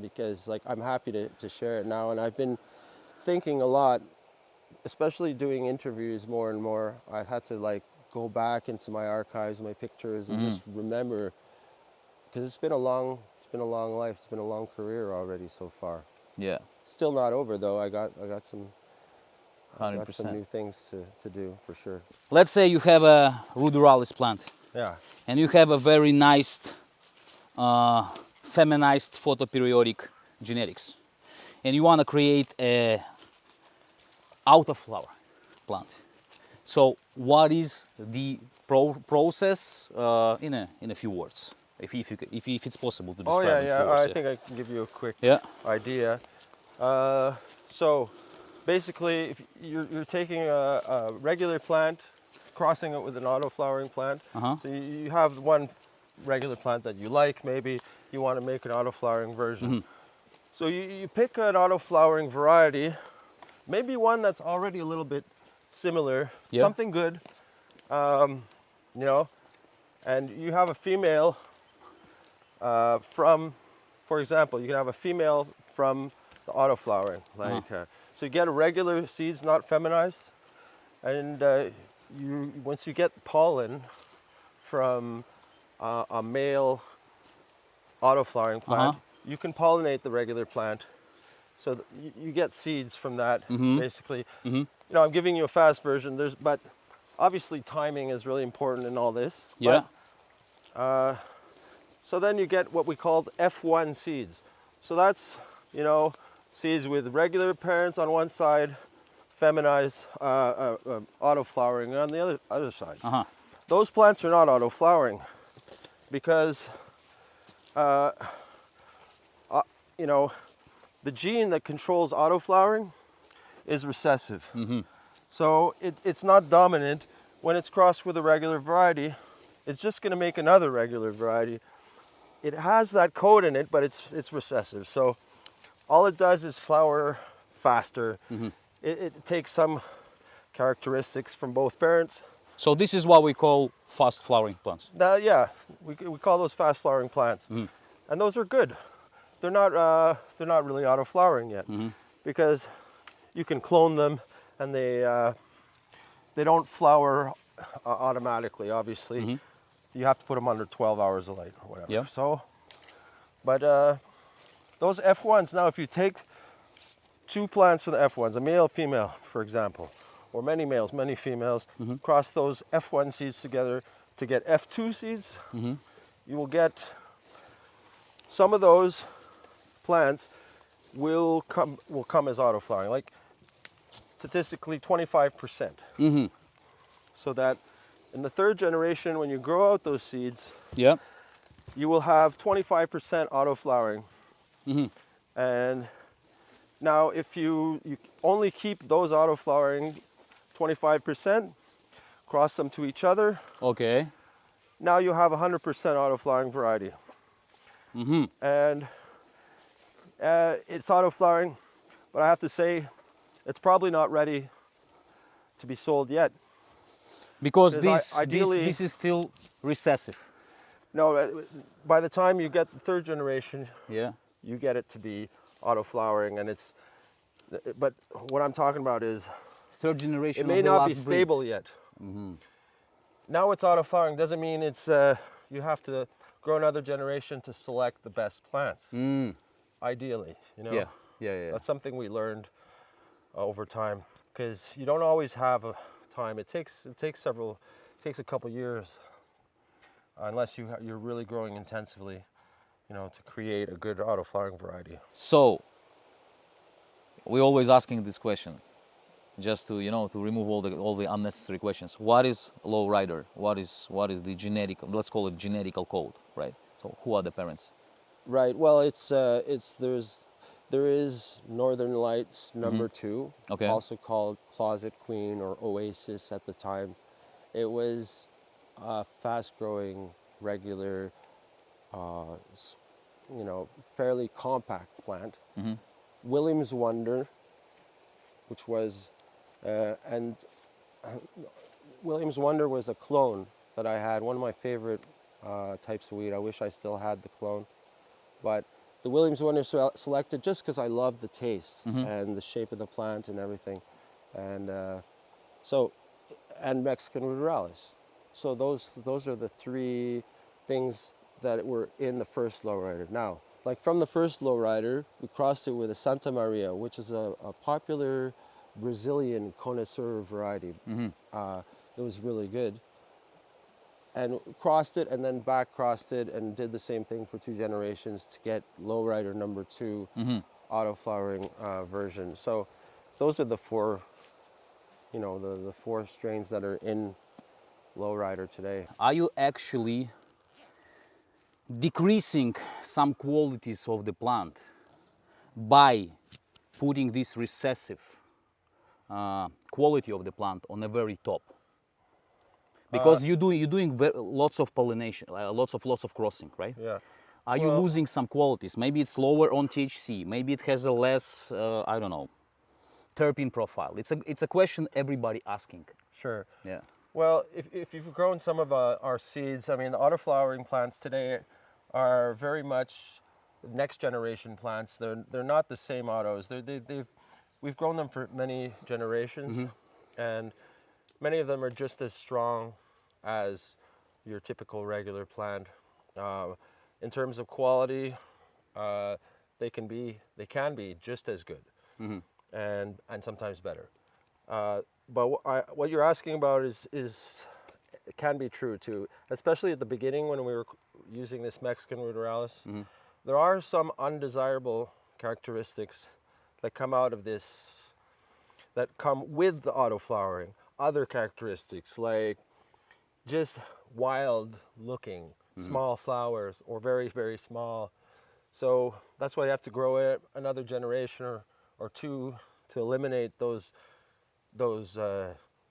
because like I'm happy to share it now, and I've been thinking a lot, especially doing interviews more and more. I've had to like go back into my archives, my pictures, and just remember, because it's been a long life. It's been a long career already so far. Yeah. Still not over though. I got some 100%. new things to do for sure. Let's say you have a ruderalis plant. Yeah. And you have a very nice feminized photoperiodic genetics. And you want to create a autoflower plant. So what is the process in a few words? If it's possible to describe in a few words. I think I can give you a quick Yeah. idea. So basically, if you're taking a regular plant, crossing it with an auto-flowering plant. So you have one regular plant that you like, maybe you want to make an auto-flowering version. So you pick an auto-flowering variety, maybe one that's already a little bit similar, something good, you know, and you have a female for example, you can have a female from the auto-flowering, like, so you get a regular seeds, not feminized, and once you get pollen from a male auto-flowering plant, you can pollinate the regular plant, so you get seeds from that, basically. You know, I'm giving you a fast version, but obviously timing is really important in all this. Yeah. But, so then you get what we call F1 seeds. So that's, you know, seeds with regular parents on one side, feminized auto-flowering on the other side. Those plants are not auto-flowering because, you know, the gene that controls auto-flowering is recessive. So it's not dominant. When it's crossed with a regular variety, it's just going to make another regular variety. It has that code in it, but it's recessive. So all it does is flower faster. It takes some characteristics from both parents. So this is what we call fast flowering plants. Yeah, we call those fast flowering plants, and those are good. They're not really auto flowering yet, because you can clone them, and they don't flower automatically. Obviously, you have to put them under 12 hours of light or whatever. Yeah. So, but those F1s, now if you take two plants for the F1s, a male, female, for example, or many males, many females, cross those F1 seeds together to get F2 seeds, you will get some of those plants will come as auto flowering, like statistically 25%. So that in the third generation, when you grow out those seeds, you will have 25% auto flowering. And now if you only keep those auto flowering 25%, cross them to each other, Okay. now you have 100% auto flowering variety. And it's auto flowering, but I have to say it's probably not ready to be sold yet. Because ideally, this is still recessive. No, by the time you get the third generation, Yeah. you get it to be auto flowering, and but what I'm talking about is Third generation. it may of the not be last breed. stable yet. Now it's auto flowering doesn't mean it's you have to grow another generation to select the best plants. Ideally, you know. Yeah. That's something we learned over time, because you don't always have a time. It takes a couple years, unless you're really growing intensively, you know, to create a good auto flowering variety. So we're always asking this question, just to to remove all the unnecessary questions. What is Lowryder? What is the genetic? Let's call it genetical code, right? So who are the parents? Right. Well, there is Northern Lights #2, Okay. also called Closet Queen or Oasis at the time. It was a fast-growing, regular, fairly compact plant. Williams Wonder, which was, and Williams Wonder was a clone that I had. One of my favorite types of weed. I wish I still had the clone, but the Williams Wonder selected just because I loved the taste and the shape of the plant and everything, and and Mexican ruderalis. So those are the three things that were in the first Lowryder. Now, like from the first Lowryder, we crossed it with a Santa Maria, which is a popular Brazilian connoisseur variety. It was really good. And crossed it and then back crossed it and did the same thing for 2 generations to get Lowryder number 2 autoflowering version. So those are the 4, the 4 strains that are in Lowryder today. Are you actually decreasing some qualities of the plant by putting this recessive quality of the plant on the very top? Because you're doing lots of pollination, lots of crossing, right? Yeah. Are you losing some qualities? Maybe it's lower on THC. Maybe it has a less, I don't know, terpene profile. It's a question everybody asking. Sure. Yeah. Well, if you've grown some of our seeds, I mean, the autoflowering plants today are very much next generation plants. They're not the same autos. We've grown them for many generations, and many of them are just as strong as your typical regular plant. In terms of quality, they can be just as good, and sometimes better. But what you're asking about is it can be true too, especially at the beginning when we were using this Mexican ruderalis. There are some undesirable characteristics that come out of this, that come with the autoflowering. Other characteristics like just wild looking, small flowers, or very, very small. So that's why you have to grow it another generation or 2 to eliminate those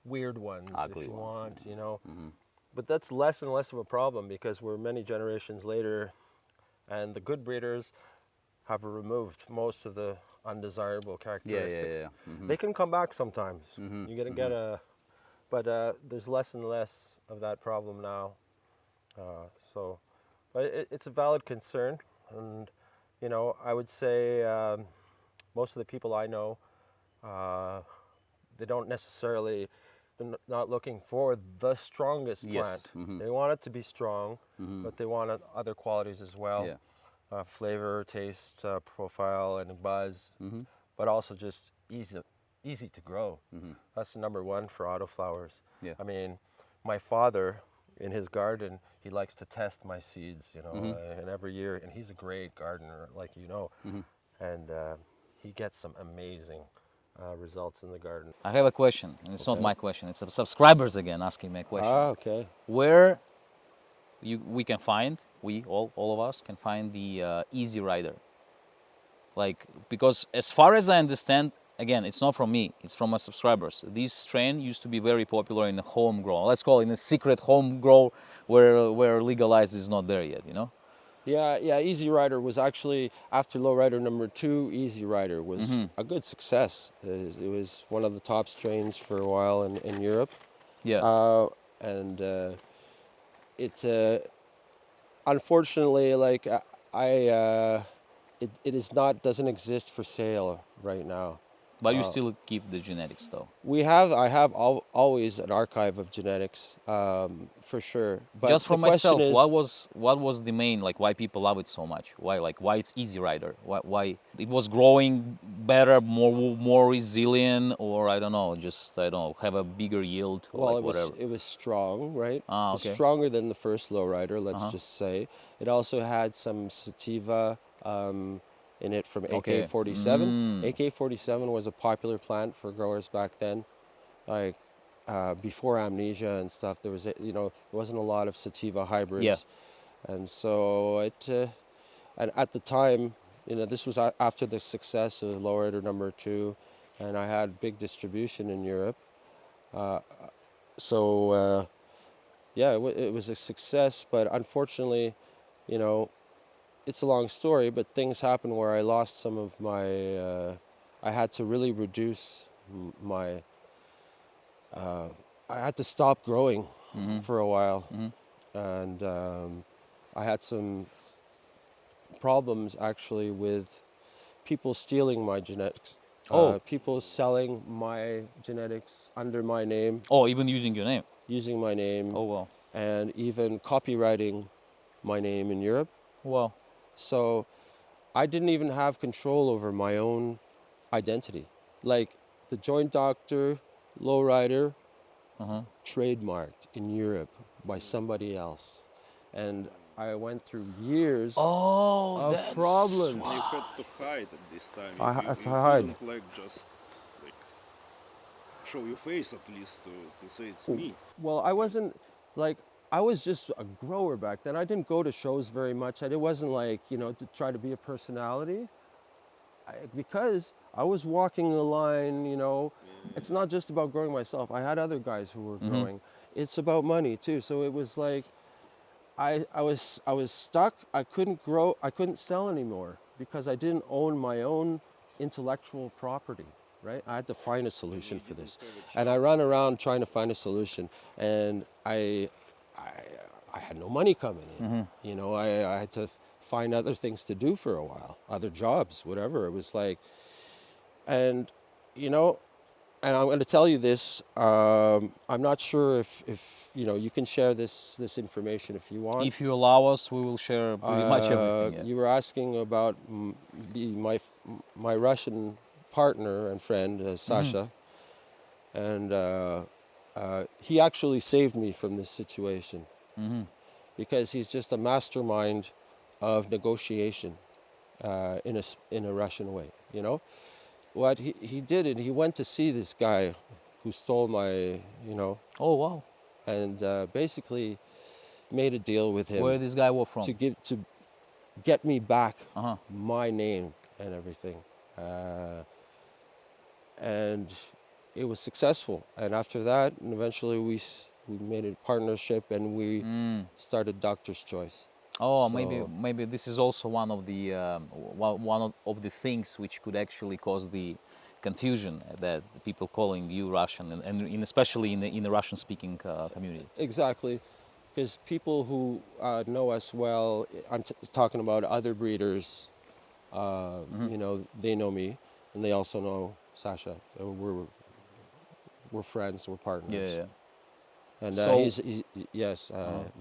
weird ones, Ugly if you ones, want, But that's less and less of a problem because we're many generations later, and the good breeders have removed most of the undesirable characteristics. They can come back sometimes. You're gonna get but there's less and less of that problem now. But it's a valid concern, and I would say most of the people I know, they don't necessarily, they're not looking for the strongest plant. They want it to be strong, but they want other qualities as well. Yeah. Flavor, taste, profile, and buzz, but also just easy to grow. That's the number 1 for autoflowers. Yeah. I mean, my father, in his garden, he likes to test my seeds, and every year, and he's a great gardener, like and he gets some amazing results in the garden. I have a question, and it's not my question. It's subscribers again asking me a question. Okay. Where we can find, all of us can find the Easy Rider? Like, because as far as I understand, again, it's not from me, it's from my subscribers. This strain used to be very popular in the home grow. Let's call it in a secret home grow where legalized is not there yet, Yeah, Easy Rider was actually, after Lowryder number 2, Easy Rider was a good success. It was one of the top strains for a while in Europe. Yeah. And it unfortunately, like it doesn't exist for sale right now. But you still keep the genetics though. I have always an archive of genetics, for sure. But just for the question myself, is, what was the main, like, why people love it so much? Why it's Easy Rider? Why it was growing better, more resilient, or I don't know, have a bigger yield, or well, like whatever. it was strong, right? Ah, It was okay. stronger than the first Lowryder, let's just say. It also had some sativa in it from Okay. AK-47. AK-47 was a popular plant for growers back then, like before amnesia and stuff. There was, there wasn't a lot of sativa hybrids. Yeah. And so and at the time, this was after the success of Lowryder number 2, and I had big distribution in Europe. Yeah, it was a success, but unfortunately, it's a long story, but things happened where I lost some of my, I had to really reduce my, I had to stop growing for a while. And I had some problems actually with people stealing my genetics. People selling my genetics under my name. Oh, even using your name. using my name, Oh wow. and even copywriting my name in Europe. Wow. So I didn't even have control over my own identity. Like the Joint Doctor, Lowryder, trademarked in Europe by somebody else. And I went through years Oh, of problems. You had to hide at this time. I You had to hide. couldn't like just like show your face at least to say it's me. Well, I wasn't like, I was just a grower back then. I didn't go to shows very much. It wasn't like, you know, to try to be a personality. Because I was walking the line, you know, it's not just about growing myself. I had other guys who were growing. It's about money too. So it was like, I was stuck. I couldn't grow. I couldn't sell anymore because I didn't own my own intellectual property. Right? I had to find a solution for this, and I ran around trying to find a solution. And I had no money coming in. You know, I had to find other things to do for a while, other jobs, whatever. It was like, and you know, and I'm going to tell you this. I'm not sure if you know, you can share this information if you want. If you allow us, we will share pretty much everything. Yeah. You were asking about my Russian partner and friend, Sasha, and he actually saved me from this situation because he's just a mastermind of negotiation in a Russian way. You know, what he did, and he went to see this guy who stole my, you know. Oh wow. And basically made a deal with him. Where this guy was from? To get me back my name and everything. And it was successful. And after that, and eventually we made a partnership, and we started Doctor's Choice. Oh, So- maybe this is also one of the things which could actually cause the confusion that people calling you Russian, and especially in the Russian-speaking community. Exactly, because people who know us well, I'm talking about other breeders, you know, they know me, and they also know Sasha. We're friends, we're partners. Yeah. And So- yes,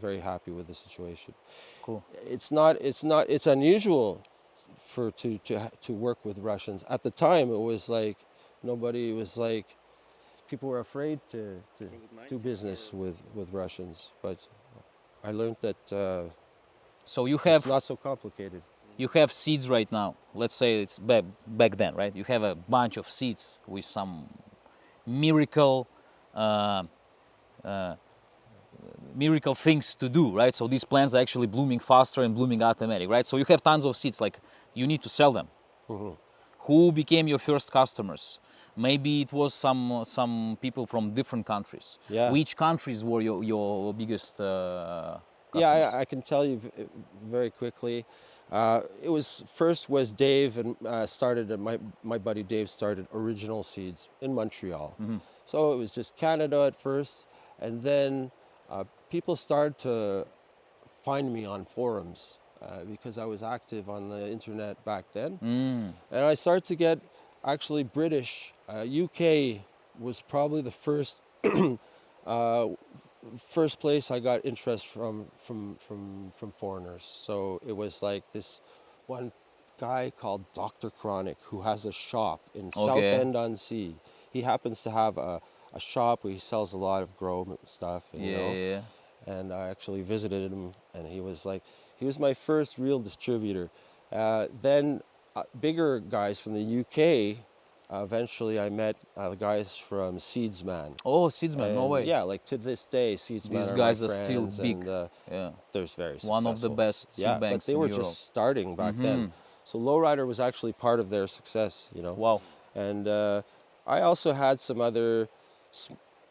very happy with the situation. Cool. It's unusual to work with Russians. At the time, it was like nobody was like, people were afraid to do business with Russians. But I learned that So you have it's not so complicated. you have seeds right now. Let's say it's back then, right? You have a bunch of seeds with some miracle things to do, right? So these plants are actually blooming faster and blooming automatic, right? So you have tons of seeds, like you need to sell them. Who became your first customers? Maybe it was some people from different countries. Yeah. Which countries were your biggest customers? Yeah, I can tell you very quickly. It was Dave, and my buddy Dave started Original Seeds in Montreal. So it was just Canada at first, and then people started to find me on forums because I was active on the internet back then, and I started to get actually British. UK was probably the first place I got interest from foreigners. So it was like this one guy called Dr. Chronic who has a shop in Southend-on-Sea. He happens to have a shop where he sells a lot of grow stuff. And, you know, Yeah. and I actually visited him, and he was my first real distributor. Then bigger guys from the UK. Eventually, I met the guys from Seedsman. Oh, Seedsman, no And, way. Yeah, like to this day, Seedsman. These are guys my are still friends, big. And, Yeah. there's very successful. One of the best seed Yeah, but banks they in were Europe. just starting back then. So Lowryder was actually part of their success, you know. Wow. And I also had some other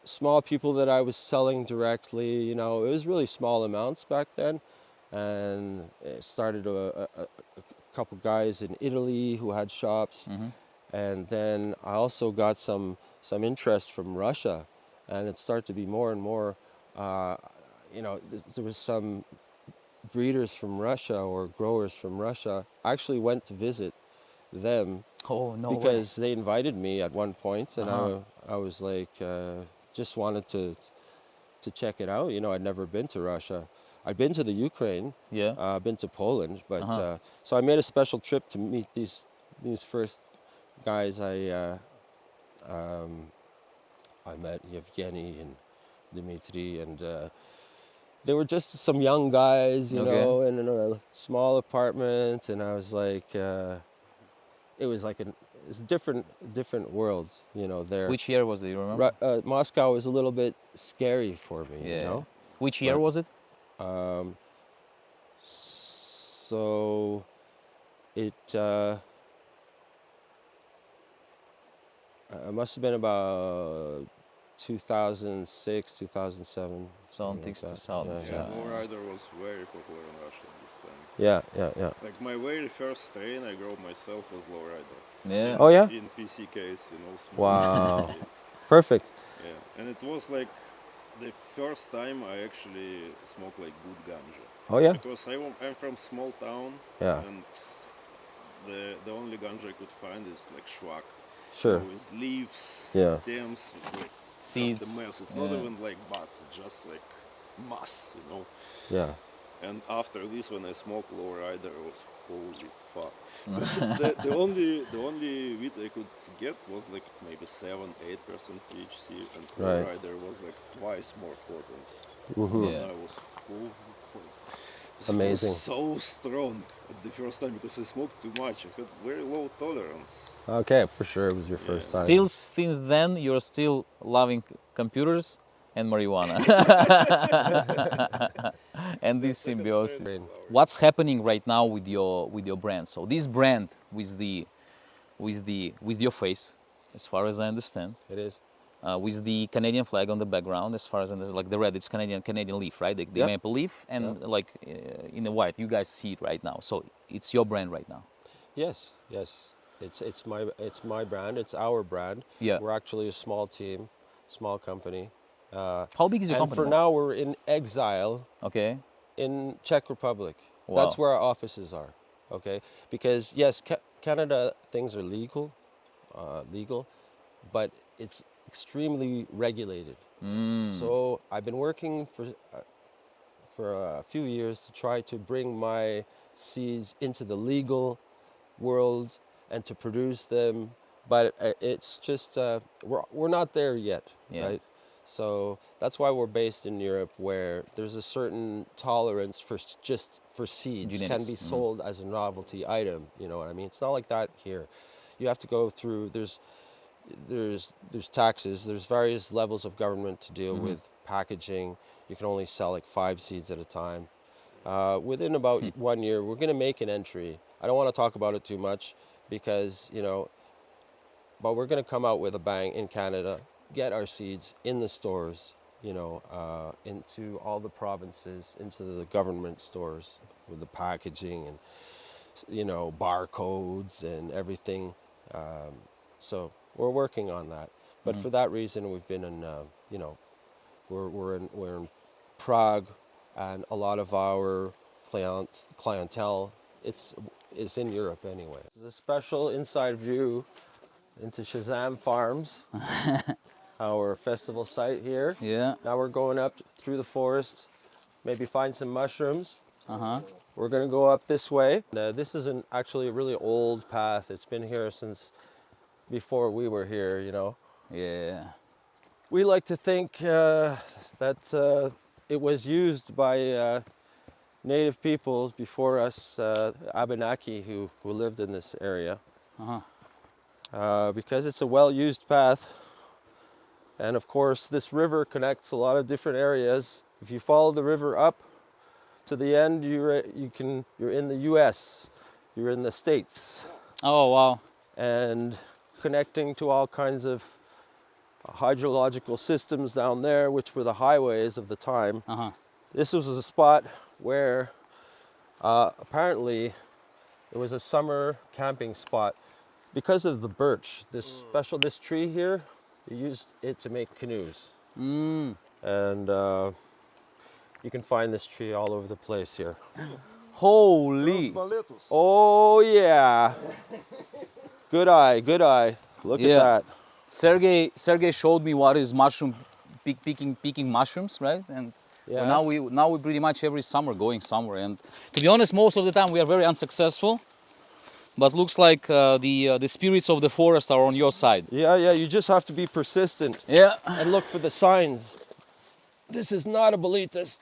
small people that I was selling directly. You know, it was really small amounts back then, and it started a couple guys in Italy who had shops. And then I also got some interest from Russia, and it started to be more and more. You know, there was some breeders from Russia or growers from Russia. I actually went to visit them Oh, no way. because they invited me at one point, and I was like, just wanted to to check it out. You know, I'd never been to Russia. I'd been to the Ukraine. Yeah. Been to Poland, but so I made a special trip to meet these first guys. I met Yevgeny and Dmitry, and they were just some young guys, you know, in a small apartment, and I was like, it was like it's a different world, you know. There. Which year was it? You remember? Moscow was a little bit scary for me, you know. Which year was it? So it must have been about 2006, 2007. Something like 2000. Yeah, Lowryder was very popular in Russia this time. Yeah. Like my very first train I drove myself was Lowryder. Yeah. Oh yeah. In PC case, you know. Small Wow. PC case. Perfect. Yeah, and it was like the first time I actually smoked like good ganja. Oh yeah. Because I'm from small town. Yeah. And the only ganja I could find is like schwack. Sure. With leaves, stems, like seeds. just a mess. It's not even like buds, it's just like mass, you know. Yeah. And after this, when I smoked Lowryder, it was holy fuck. the only weed I could get was like maybe 7-8% THC, and Lowryder was like twice more potent. And I was holy fuck. Amazing. It was so strong at the first time because I smoked too much. I had very low tolerance. Okay, for sure it was your first time. Still, since then, you're still loving computers and marijuana. And this symbiosis. What's happening right now with your brand? So this brand with your face, as far as I understand. It is. With the Canadian flag on the background, as far as I understand, like the red, it's Canadian leaf, right? The maple leaf, and like in the white, you guys see it right now. So it's your brand right now. Yes. It's my brand. It's our brand. Yeah. We're actually a small team, small company. How big is your company? And for now, we're in exile. Okay. In Czech Republic. Wow. That's where our offices are. Okay. Because yes, Canada things are legal, but it's extremely regulated. So I've been working for a few years to try to bring my seeds into the legal world and to produce them, but it's just we're not there yet, right? So that's why we're based in Europe, where there's a certain tolerance for seeds. Genetics. Can be sold as a novelty item. You know what I mean? It's not like that here. You have to go through. There's taxes. There's various levels of government to deal with packaging. You can only sell like 5 seeds at a time. Within about 1 year, we're going to make an entry. I don't want to talk about it too much because, you know, but we're going to come out with a bang in Canada, get our seeds in the stores, you know, into all the provinces, into the government stores with the packaging and, you know, barcodes and everything. So we're working on that. But for that reason, we've been in, you know, we're in Prague, and a lot of our clientele, it's in Europe anyway. This is a special inside view into Shazam Farms, our festival site here. Yeah. Now we're going up through the forest, maybe find some mushrooms. We're going to go up this way. This is actually a really old path. It's been here since before we were here, you know. Yeah. We like to think that it was used by native peoples before us, Abenaki, who lived in this area. Because it's a well-used path. And of course, this river connects a lot of different areas. If you follow the river up to the end, you're in the US, you're in the States. Oh, wow. And connecting to all kinds of hydrological systems down there, which were the highways of the time. This was a spot where apparently it was a summer camping spot because of the birch. This tree here, they used it to make canoes. And you can find this tree all over the place here. Holy. Oh yeah. Good eye, good eye. Look at that. Sergey showed me what is mushroom picking mushrooms, right? And Yeah. now we pretty much every summer going somewhere. And to be honest, most of the time we are very unsuccessful. But looks like the spirits of the forest are on your side. Yeah, yeah, you just have to be persistent Yeah. and look for the signs. This is not a bolitas.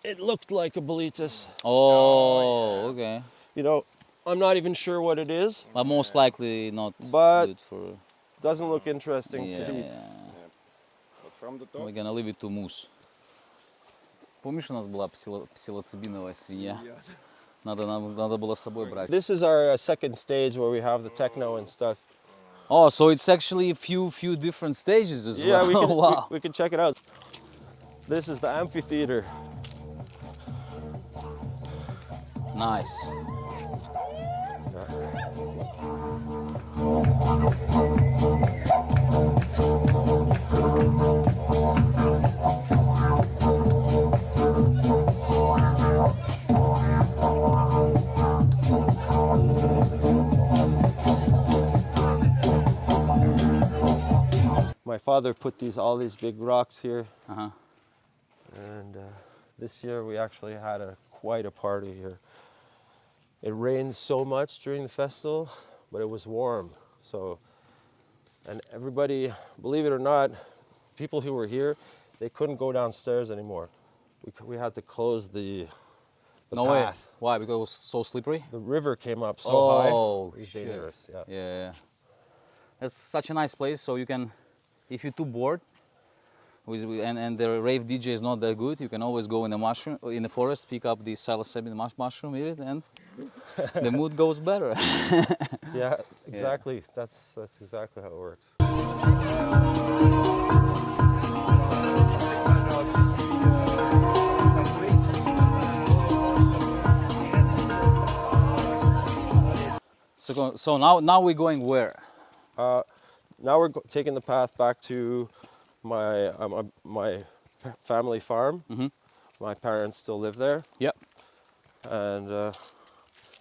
It looked like a bolitas. Oh, okay. You know, I'm not even sure what it is. But most likely not But good for. doesn't look interesting to eat. But from the top, We're gonna leave it to moose. Помнишь, у нас была псилоцибиновая свинья? Надо было с собой брать. This is our second stage where we have the techno and stuff. Oh, so it's actually a few different stages as Yeah, well. Wow. we can check it out. This is the amphitheater. Nice. My father put all these big rocks here, Uh-huh. and this year we actually had quite a party here. It rained so much during the festival, but it was warm. So, and everybody, believe it or not, people who were here, they couldn't go downstairs anymore. We had to close the No way. path. Why? Because it was so slippery? The river came up so Oh, high. It was shit. dangerous. Yeah. Yeah. That's such a nice place, so you can, if you're too bored, and the rave DJ is not that good, you can always go in the forest, pick up the psilocybin mushroom, eat it, and the mood goes better. Yeah, exactly. That's exactly how it works. So now we're going where? Now we're taking the path back to my family farm. Mm-hmm. My parents still live there, Yep. and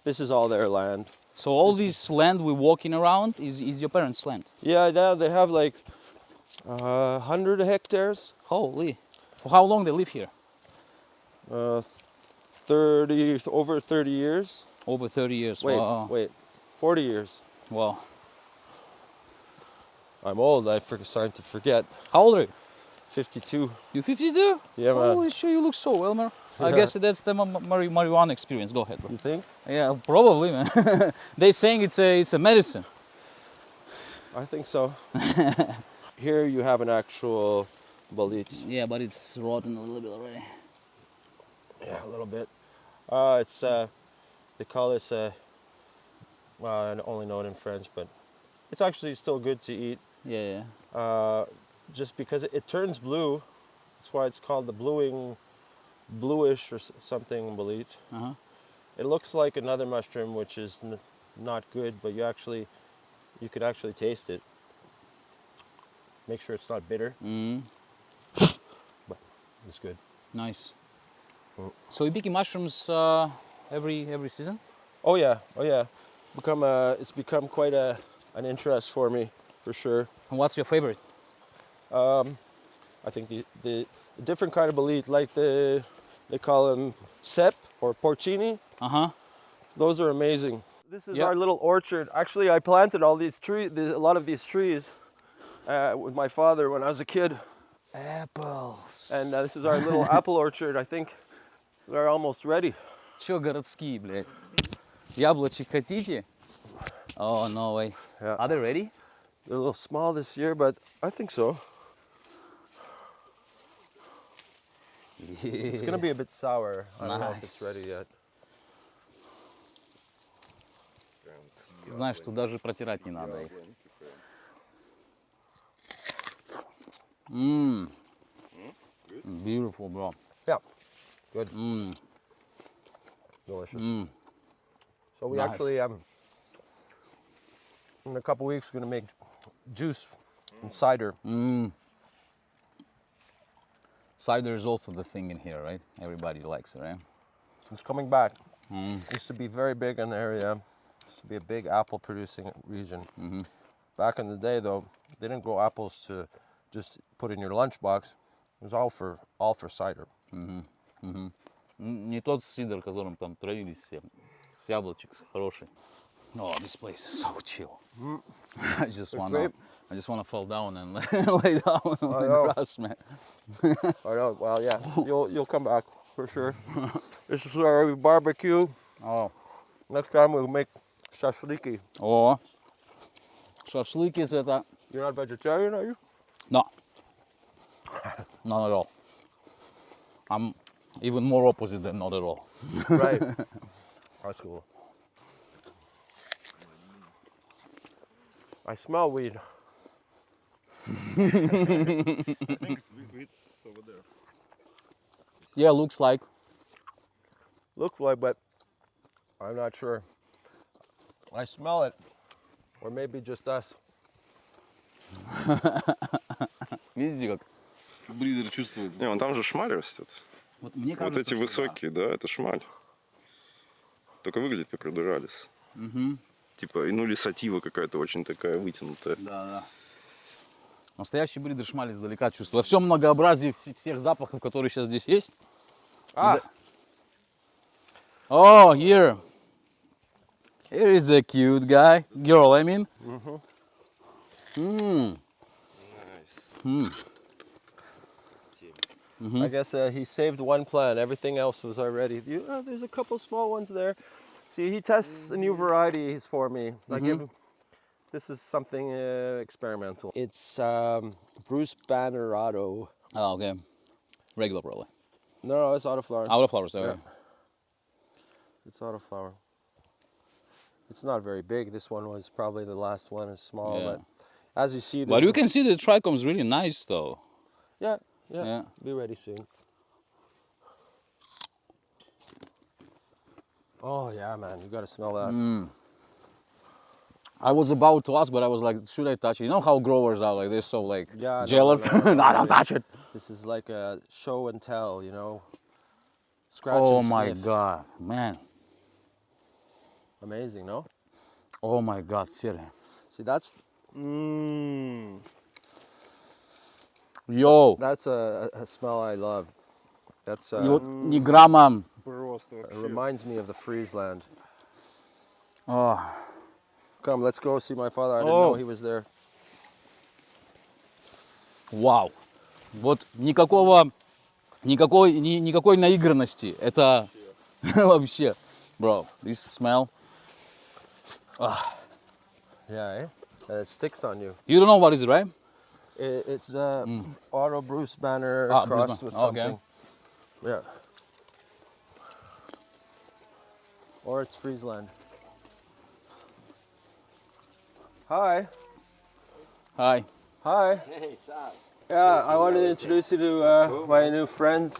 this is all their land. So all this land we're walking around is your parents' land? Yeah, now they have like 100 hectares. Holy. For how long they live here? over 30 years. Over 30 years. Wait, Wow. wait, 40 years. Wow. I'm old. Starting to forget. How old are you? 52. You 52? Yeah, man. Holy shit, you look so well, man. I Yeah. guess that's the marijuana experience. Go ahead, bro. You think? Yeah, probably, man. They saying it's a medicine. I think so. Here you have an actual bolit. Yeah, but it's rotten a little bit already. Yeah, a little bit. It's they call this well, I only know it in French, but it's actually still good to eat. Yeah. Just because it turns blue. That's why it's called the bluish or something bolit. Uh-huh. It looks like another mushroom, which is not good, but you could actually taste it. Make sure it's not bitter, but it's good. Nice. So you picking mushrooms every season? Oh yeah. It's become quite an interest for me, for sure. And what's your favorite? I think the different kind of bolit, like they call them cep or porcini. Uh-huh. Those are amazing. This is Yep. our little orchard. Actually, I planted all these trees, a lot of these trees, with my father when I was a kid. Apples. And this is our little apple orchard. I think they're almost ready. Чё городские, блядь? Яблочек хотите? Oh, no way. Yeah. Are they ready? They're a little small this year, but I think so. It's gonna be a bit sour. I don't know if it's ready yet. Ты знаешь, что даже протирать не надо их. Beautiful, bro. Yeah, good. Mm. Delicious. Mm. So we Nice. actually, in a couple weeks, we're gonna make juice and cider. Cider is also the thing in here, right? Everybody likes it, right? It's coming back. Used to be very big in the area. Used to be a big apple producing region. Back in the day, though, they didn't grow apples to just put in your lunchbox. It's all for cider. Не тот сидр, которым там травились все. С яблочек, хороший. Oh, this place is so chill. I just wanna fall down and lay down on the grass, man. I know. Well, yeah, you'll come back for sure. This is where we barbecue. Oh. Next time we'll make shashliki. О, шашлыки это... You're not vegetarian, are you? No. Not at all. I'm even more opposite than not at all. Right. That's cool. I smell weed. I think it's over there. Yeah, looks like. Looks like, but I'm not sure. I smell it. Or maybe just us. Видите, как бризер чувствует? Не, вон там же шмаль растет. Вот мне Вот кажется, эти что высокие, да, это шмаль. Только выглядит как рудералис. Типа, ну или сатива какая-то очень такая вытянутая. Да. Настоящий бридер шмаль издалека чувствую. Во всем многообразии всех запахов, которые сейчас здесь есть. Oh, here. Here is a cute guy. Girl, I mean. I guess he saved one plant. Everything else was already. There's a couple small ones there. See, he tests new varieties for me. I give him. This is something experimental. It's Bruce Banner Auto. Oh, okay. Regular probably. No, it's autoflower. Autoflowers, okay. It's autoflower. It's not very big. This one was probably the last one. It's small, Yeah. but as you see, But you can see the trichom's really nice though. Yeah. Yeah. Be ready soon. Oh yeah, man, you gotta smell that. I was about to ask, but I was like, should I touch it? You know how growers are, like they're so like Yeah, jealous. no, No, don't touch it. This is like a show and tell, you know. Scratch Oh and my sniff. God, man. Amazing, no? Oh my God, seriously. See, that's Yo, that's a smell I love. That's и вот ни грамма. Просто it вообще. reminds me of the Friesland. Oh, Come, let's go see my father. I didn't Oh. know he was there. вау. Вот никакой наигранности. Это вообще, bro, this smell. Yeah, eh? And it sticks on you. You don't know what is it, right? It's Auto Bruce Banner Ah, Bruce crossed Banner. with Okay. something. Yeah. Or it's Friesland. Hi. Hi. Hi. Hey, Sal. Yeah, I wanted to introduce you to my new friends.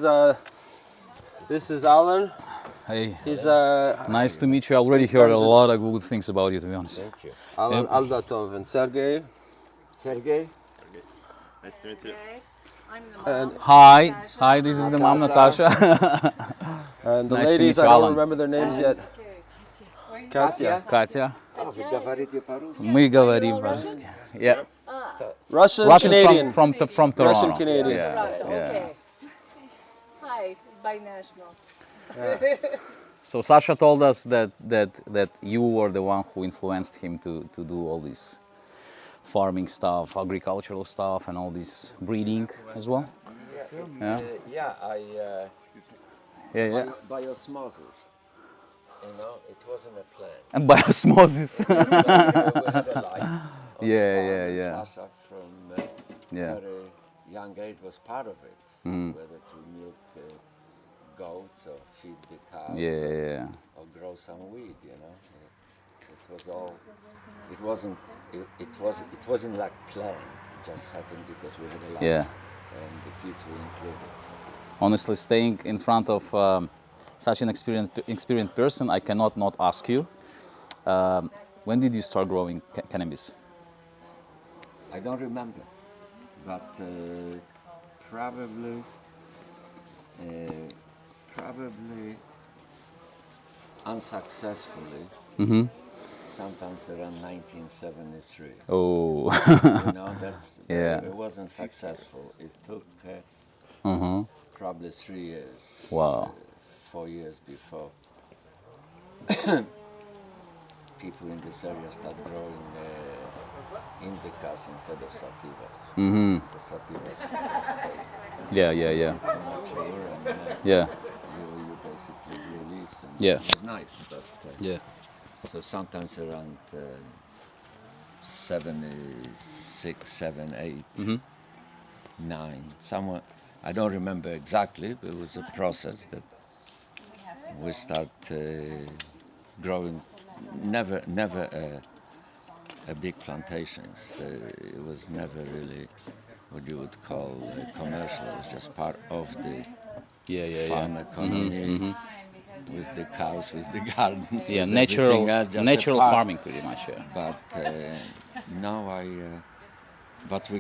This is Alan. Hey. He's Nice to meet you. I already heard a lot of good things about you, to be honest. Thank you. Alan Aldatov and Sergey. Sergey? Nice to meet you. I'm the mom. Hi. Hi, this is the mom, Natasha. And the Nice to ladies, meet you, I don't Alan. remember their names yet. Okay. Katya. Катя. А, вы говорите по-русски? Мы говорим по-русски. Yeah. Russian, Russians Canadian. from Toronto. Russian Canadian. Yeah. Toronto, Yeah. okay. Hi, binational. So Sasha told us that you were the one who influenced him to do all this farming stuff, agricultural stuff, and all this breeding as well. Yeah, Yeah. by osmosis. You know, it wasn't a plan. And by osmosis. We had a life on Yeah, farm, yeah, and yeah. Sasha from Yeah. very young age was part of it. Whether to milk goats or feed the cows Yeah. or grow some weed, you know. It was all. It wasn't. It wasn't like planned. It just happened because we had a life. Yeah. And the kids were included. Honestly, staying in front of such an experienced person, I cannot not ask you. When did you start growing cannabis? I don't remember, but probably unsuccessfully. Sometimes around 1973. Oh. You know, that's Yeah. it wasn't successful. It took probably 3 years. Wow. 4 years before. People in this area start growing indicas instead of sativas. The sativas will just take Yeah, yeah, yeah. too mature and Yeah, you basically grow leaves and Yeah. it's nice, but yeah. so sometimes around 76, 7, 8, 9, somewhere. I don't remember exactly, but it was a process that we start growing. Never a big plantations. It was never really what you would call commercial. It was just part of the Yeah, yeah, farm yeah. economy with the cows, with the gardens, Yeah, with natural, everything else, just a natural part. farming, pretty much. Yeah. But now but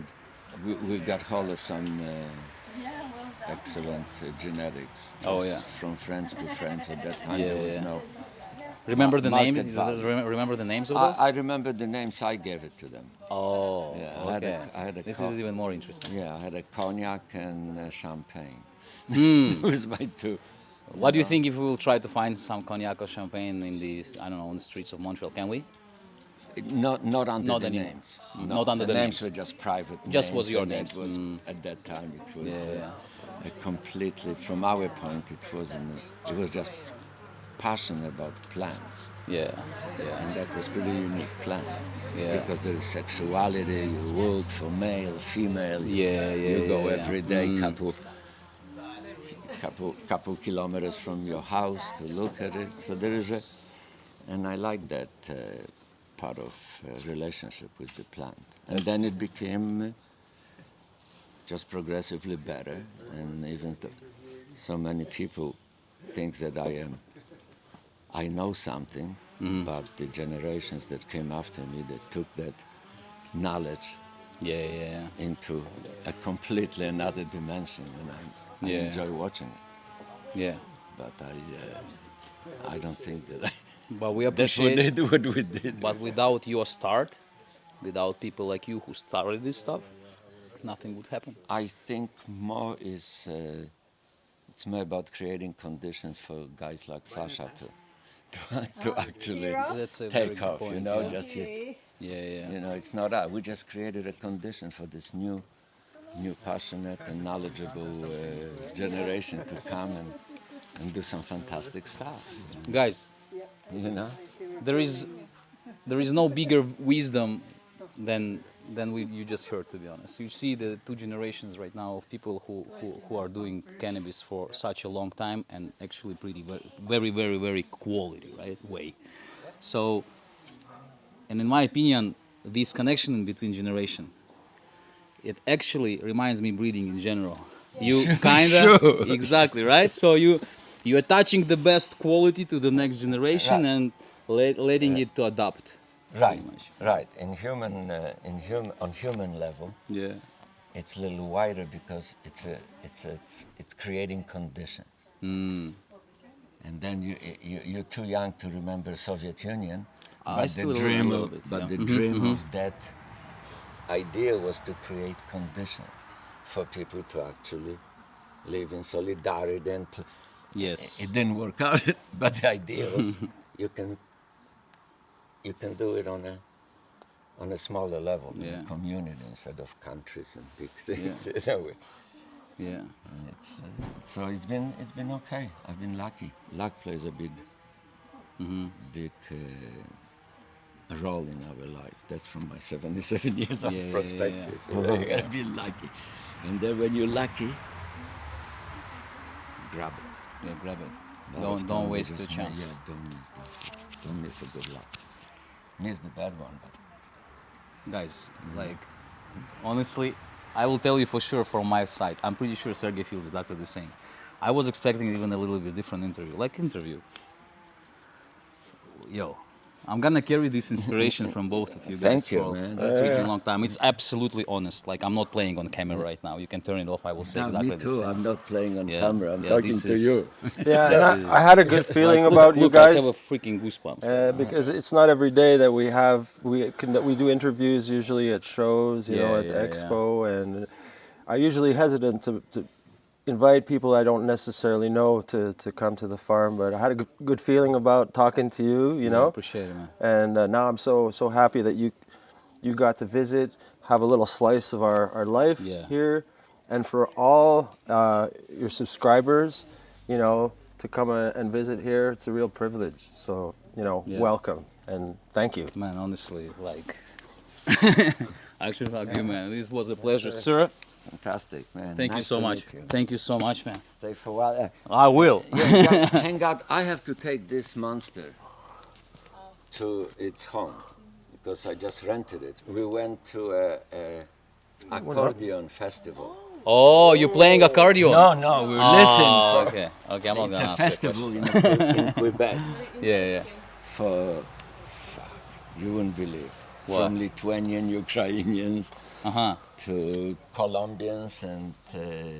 we got hold of some excellent genetics. Oh, just yeah. From friends to friends. At that time, Yeah, there was yeah. no. Remember the Market names? value. Remember the names of those? I remember the names. I gave it to them. Oh, Yeah, okay. I had a This co- is even more interesting. Yeah, I had a cognac and champagne. It was my two. What do you think if we will try to find some cognac or champagne in these, I don't know, on the streets of Montreal? Can we? Not under Not the anymore. names. Not under the names names. were just private Just names. was your and names. It was, At that time, it was Yeah. a completely, from our point, it was just passion about plants. Yeah, yeah. And that was pretty unique plant. Yeah. Because there is sexuality, you look for male, female. Yeah, yeah, You go yeah, every day, couple kilometers from your house to look at it. So there is and I like that part of relationship with the plant. And then it became just progressively better. And even though so many people think that I know something, but the generations that came after me, that took that knowledge Yeah, yeah. into a completely another dimension, and I Yeah. enjoy watching it. Yeah. But I don't think that But we that's what appreciate. what we did. But without your start, without people like you who started this stuff, nothing would happen. I think more is it's more about creating conditions for guys like Sasha to actually That's a very take good off. point, You know, yeah. just you, Yeah, yeah. you know, it's not that. We just created a condition for this new passionate and knowledgeable generation to come and do some fantastic stuff. Guys, You know. there is no bigger wisdom than you just heard, to be honest. You see the two generations right now of people who are doing cannabis for such a long time and actually pretty very quality, right, way. So, and in my opinion, this connection between generation, it actually reminds me breeding in general. You kinda exactly, right? So you're attaching the best quality to the next generation Right. and letting it to adapt. Right, pretty much. right. On human level, Yeah. it's a little wider because it's creating conditions. And then you're too young to remember Soviet Union, I but still the remember dream a little of bit, but yeah. the dream of that idea was to create conditions for people to actually live in solidarity and. Yes. It didn't work out, but the idea was you can do it on a smaller level, in Yeah. a community instead of countries and big things. Yeah. So Yeah. so it's been okay. I've been lucky. Luck plays a big role in our life. That's from my 77 years of Yeah, yeah, yeah, perspective. You gotta be lucky, and then when you're lucky, grab it. Yeah, grab it. A lot of Don't time waste we your just chance. Yeah, don't miss that. Don't miss a good luck. Miss the bad one, but Guys, like, honestly, I will tell you for sure from my side, I'm pretty sure Sergey feels exactly the same. I was expecting even a little bit different interview. Yo, I'm gonna carry this inspiration from both of you guys Thank you, for man. a freaking long time. It's absolutely honest. Like, I'm not playing on camera right now. You can turn it off. I will say no, exactly me the too. same. I'm not playing on Yeah, camera. I'm yeah, talking this to is- you. Yeah, This and is- I had a good feeling Like, about you look, I have guys a freaking goosebumps. because it's not every day that we do interviews usually at shows, you know, Yeah, at the yeah, expo, and I usually hesitant to invite people I don't necessarily know to come to the farm, but I had a good feeling about talking to you, you Yeah, know. appreciate it, man. And now I'm so happy that you got to visit, have a little slice of our life Yeah. here, and for all your subscribers, you know, to come and visit here, it's a real privilege. So, you know, Yeah. welcome and thank you. Man, honestly, like, I should hug you, man. This was a pleasure, sir. Fantastic, man. Thank you Nice so to much. meet you. Thank you so much, man. Stay for a while. I will. Yeah, hang out. I have to take this monster to its home because I just rented it. We went to a accordion festival. Oh, you're playing accordion? No, we listen. Oh, okay. Okay, I'm not It's gonna a ask festival questions. in Quebec Yeah. for, you wouldn't believe, What? from Lithuanian, Ukrainians Uh-huh. to Colombians and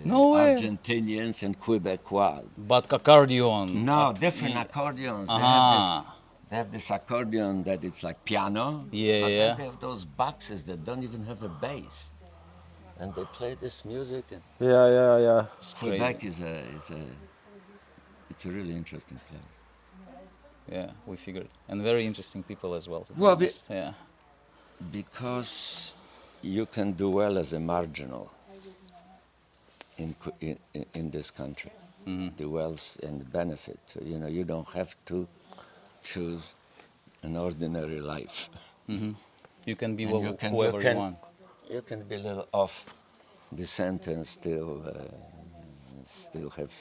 No way. Argentinians and Quebecois. But accordion. No, different accordions. They have this accordion that it's like piano. Yeah, but yeah. then they have those boxes that don't even have a bass. And they play this music. And Yeah. It's Quebec crazy. it's a really interesting place. Yeah, we figured. And very interesting people as well. to be Well, honest. Yeah. Because you can do well as a marginal in this country. The wealth and the benefit. You know, you don't have to choose an ordinary life. You can be And whoever you want. You can be a little off the sentence, still have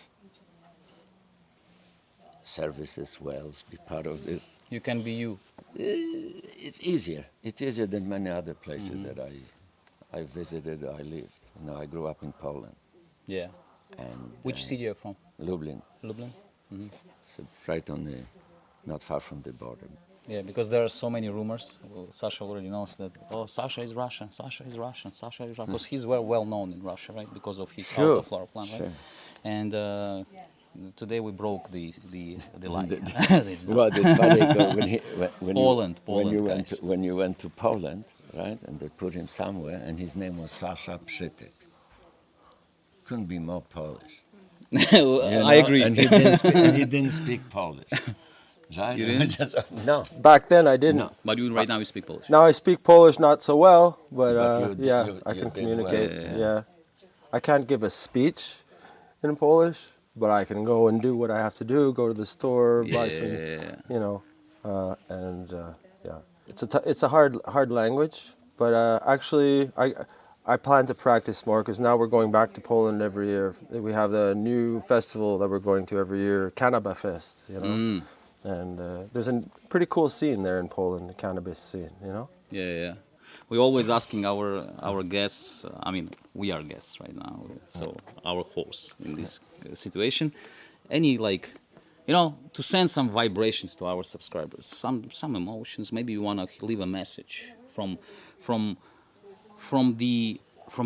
services, wells, be part of this. You can be you. It's easier. It's easier than many other places that I visited, I lived. You know, I grew up in Poland. Yeah. And Which city are you from? Lublin. Lublin? It's right on the, not far from the border. Yeah, because there are so many rumors. Well, Sasha already knows that. Oh, Sasha is Russian. Sasha is Russian. Sasha is Russian. Because he's well known in Russia, right? Because of his Sure, autoflower plant, right? sure. And today we broke the line. It's not- Well, it's funny when Poland, guys. when you went to Poland, right? And they put him somewhere, and his name was Sasha Przytyk. Couldn't be more Polish. You I know? agree. And he didn't speak Polish. Right? You didn't? No. Back then I didn't. No, but you right now you speak Polish. Now I speak Polish not so well, but, But I you can did communicate. well. Yeah. I can't give a speech in Polish, but I can go and do what I have to do. Go to the store, buy some, Yeah. you know, it's a hard language. But actually, I plan to practice more because now we're going back to Poland every year. We have the new festival that we're going to every year, Cannabis Fest. You know. And there's a pretty cool scene there in Poland, the cannabis scene, you know? Yeah. We're always asking our guests, I mean, we are guests right now, so our hosts in this situation, any to send some vibrations to our subscribers, some emotions, maybe you want to leave a message from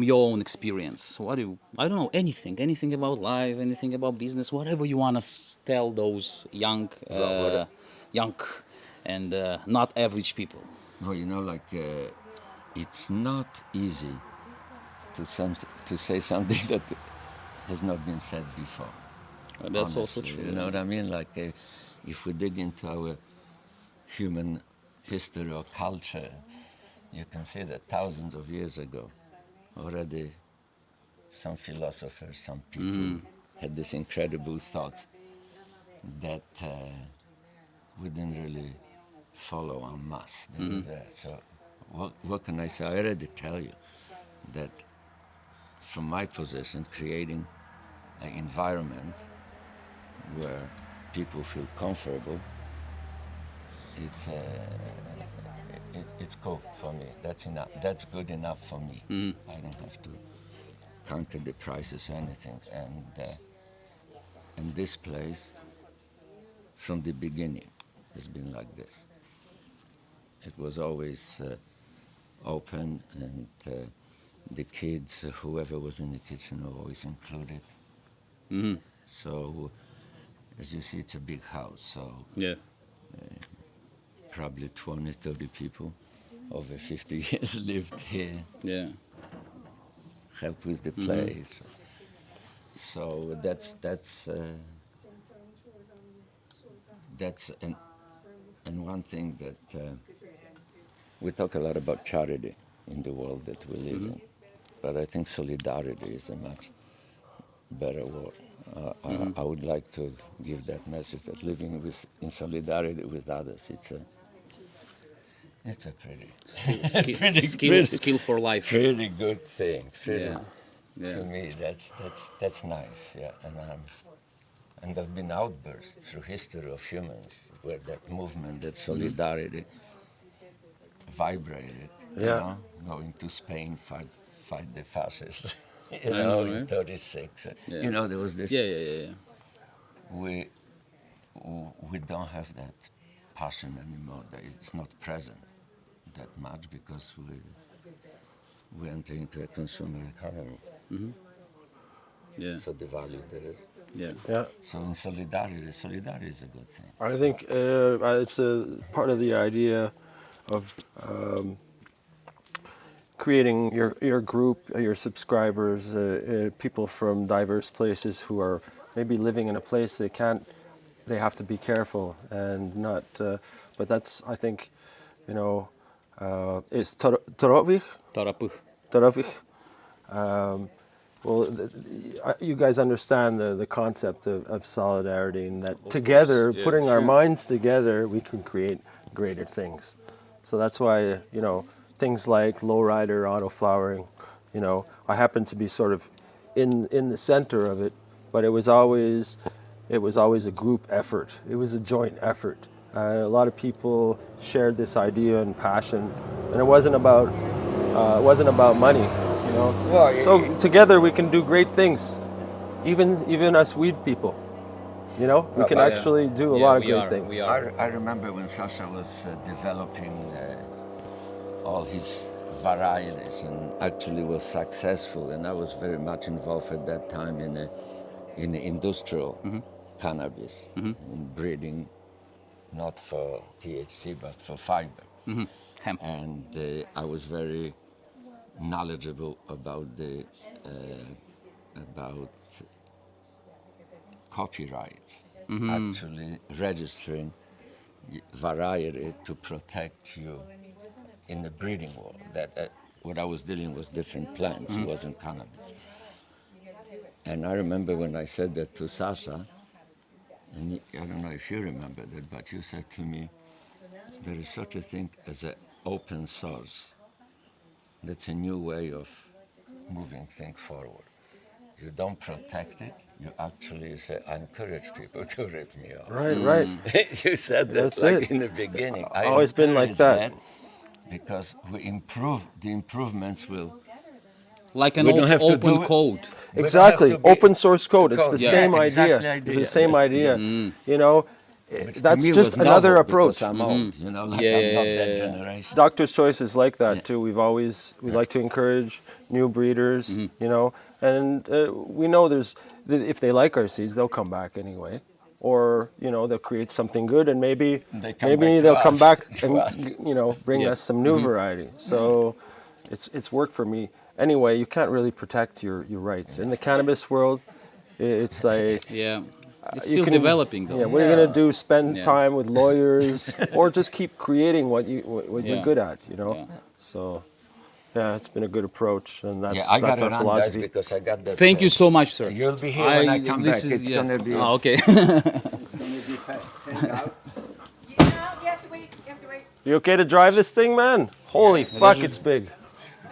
your own experience. I don't know, anything about life, anything about business, whatever you want to tell those young and not average people. Well, you know, it's not easy to say something that has not been said before. That's honestly, also true. You know what I mean? If we dig into our human history or culture, you can see that thousands of years ago, already some philosophers, some people had these incredible thoughts that we didn't really follow en masse. They were there. So what can I say? I already tell you that from my position, creating an environment where people feel comfortable, it's cool for me. That's enough. That's good enough for me. I don't have to conquer the prices or anything. And this place, from the beginning, has been like this. It was always open, and the kids, whoever was in the kitchen, were always included. So, as you see, it's a big house. So. Yeah. Probably 20, 30 people over 50 years lived here. Yeah. Help with the place. So that's and one thing that we talk a lot about charity in the world that we live in, but I think solidarity is a much better word. I would like to give that message that living in solidarity with others, it's a Skill for life. pretty good thing. Yeah. To me, that's nice. Yeah, and there've been outbursts through history of humans where that movement, that solidarity, vibrated. You know, going to Spain, fight the fascists. You know, in '36. Yeah. You know, there was this. Yeah. We don't have that passion anymore. That it's not present that much because we enter into a consumer economy. Yeah. So the value there is. Yeah. Yeah. So in solidarity is a good thing. I think it's a part of the idea of creating your group, your subscribers, people from diverse places who are maybe living in a place they have to be careful and not, but that's, I think, you know, is Toropkh? Toropkh. Toropkh. Well, you guys understand the concept of solidarity, and that together, Yeah, putting our sure. minds together, we can create greater things. So that's why, you know, things like Lowryder, autoflowering, you know, I happen to be sort of in the center of it, but it was always a group effort. It was a joint effort. A lot of people shared this idea and passion, and it wasn't about money, you know. Well, So together we can do great things, even us weed people, you know. We can actually do a lot of great things. We are. I remember when Sasha was developing all his varieties and actually was successful, and I was very much involved at that time in industrial cannabis, in breeding, not for THC but for fiber. Hemp. And I was very knowledgeable about copyrights, actually registering variety to protect you in the breeding world. That what I was dealing was different plants. It wasn't cannabis. And I remember when I said that to Sasha, and I don't know if you remember that, but you said to me, there is such a thing as an open source. That's a new way of moving things forward. You don't protect it, you actually say, I encourage people to rip me off. Right. You said that That's like it. in the beginning. I Always been like encourage that. because the improvements will. Like an We don't have to open do it. code. We don't Exactly. have to be- Open source code. It's the Yeah, same exactly idea. idea. It's the same idea. You know, Which to that's me just was another novel approach. because I'm old, you know, like Yeah, I'm not yeah, that yeah. generation. Doctor's Choice is like that too. We like to encourage new breeders, you know, and we know if they like our seeds, they'll come back anyway, or you know, they'll create something good, and maybe they'll come back and you know, bring us some new variety. So it's work for me. Anyway, you can't really protect your rights in the cannabis world. It's like Yeah. It's you still can- developing though. yeah, what are you gonna do? Spend Yeah. time with lawyers, or just keep creating what you're Yeah. good at, you know? Yeah. So, yeah, it's been a good approach, and that's Yeah, I got that's to our run, guys, philosophy. because I got that. Thank you so much, sir. You'll be here when I come this back. is- It's yeah. gonna be. Ah, okay. You have to wait. You have to wait. You okay to drive this thing, man? Holy fuck, it's big.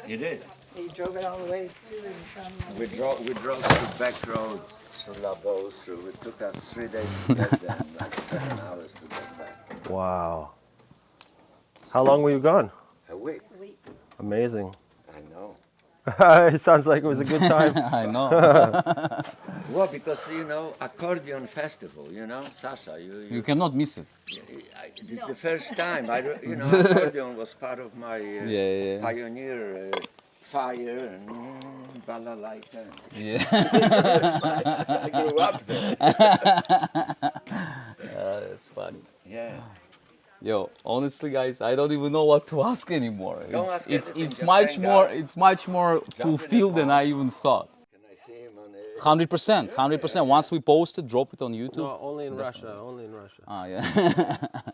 It is. You drove it all the way through and from. We drove through back roads, through La Beauce, through. It took us 3 days to get there, and like 7 hours to get back. Wow. How long were you gone? A week. Amazing. I know. It sounds like it was a good time. I know. Well, because you know, accordion festival. You know, Sasha, You cannot miss it. This is the first time. You know, accordion was part of my Yeah. pioneer fire and balalaika. Yeah. I grew up there. That's funny. Yeah. Yo, honestly, guys, I don't even know what to ask anymore. Don't ask anything, It's just much hang more. out. It's much more in the fulfilled than car. I even thought. Can I see him on a 100%, 100%. Once we post it, drop it on YouTube. No, only in Russia. Only in Russia. Ah, yeah.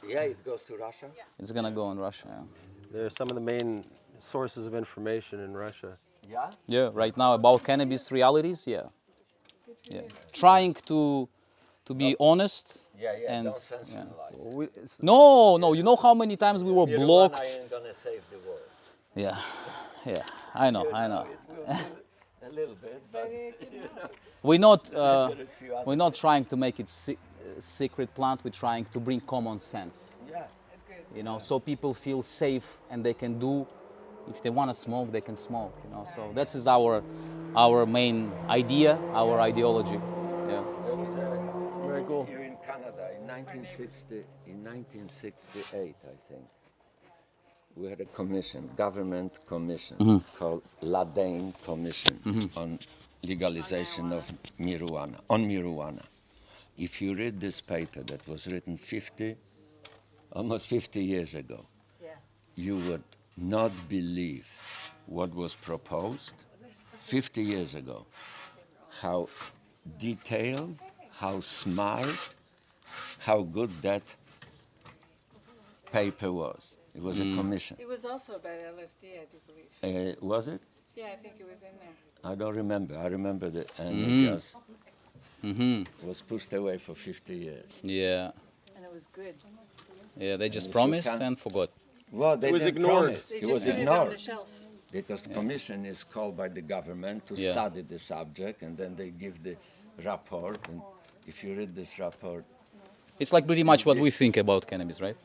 Yeah, it goes to Russia. It's gonna go in Russia. Yeah. They're some of the main sources of information in Russia. Yeah. Yeah, right now about cannabis realities, yeah. Yeah. Trying to be honest. Yeah, yeah. And Don't sensationalize. no, you know how many times we were Marijuana blocked? ain't gonna save the world. Yeah. Yeah. I know. It will a little bit, but We're not there is few other we're not trying to make it secret plant, we're trying to bring common sense. yeah. You know, so people feel safe and they can do, if they want to smoke, they can smoke, you know. So that is our main idea, our ideology. Yeah. There was Very cool. here in Canada in 1968, I think. We had a commission, government commission, called Ladane Commission on legalization of marijuana. If you read this paper that was written almost 50 years ago, you would not believe what was proposed 50 years ago. How detailed, how smart, how good that paper was. It was a commission. It was also about LSD, I do believe. Was it? Yeah, I think it was in there. I don't remember. I remember that, and it just was pushed away for 50 years. Yeah. And it was good. Yeah, they just if you promised can- and forgot. Well, they was didn't ignored. promise. They It just was put it on the ignored shelf. because the commission is called by the government to Yeah. study the subject, and then they give the report. And if you read this report, It's like pretty much what we think about cannabis, right?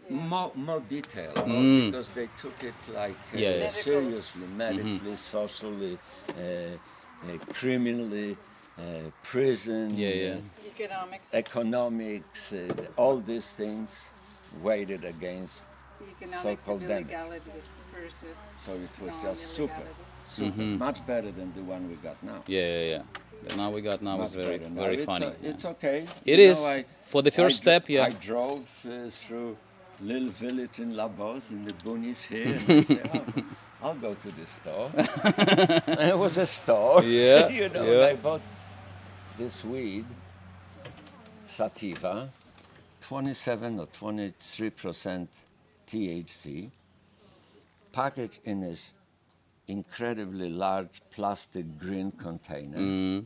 more detail, because they took it like Yeah, yeah. seriously, medically, socially, criminally, prison, Yeah, yeah. Economics. economics, all these things weighted against. The economics so-called of damage. illegality versus So it was just super, much better than the one we got now. Yeah, yeah, yeah. The now we got now Much is very, better now. very It's funny. It's okay. It You is. know, For the first step, yeah. I drove through little village in Labos in the boonies here, and I said, oh, I'll go to the store. And it was a store. Yeah, You know, yeah. I bought this weed, sativa, 27 or 23% THC, packaged in this incredibly large plastic green container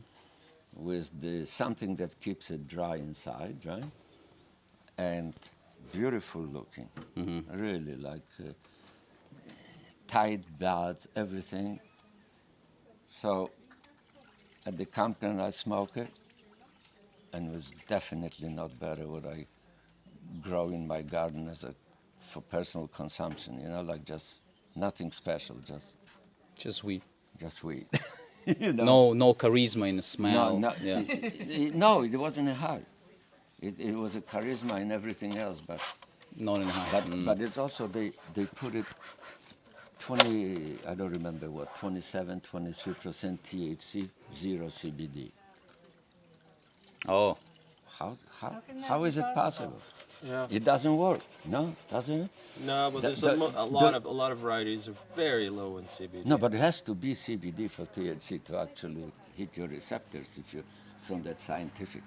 with something that keeps it dry inside, right? And beautiful looking, really like tight buds, everything. So at the campground I smoked it, and it was definitely not better what I grow in my garden for personal consumption, you know, like just nothing special, Just weed. just weed. You know? No charisma in the smell. No, Yeah. no, it wasn't a high. It was a charisma and everything else, but Not in high. but it's also they put it 20, I don't remember what, 27, 23% THC, 0 CBD. Oh. How is it possible? Yeah. It doesn't work, no, doesn't it? No, but there's a lot of varieties are very low in CBD. No, but it has to be CBD for THC to actually hit your receptors if you're from that scientific,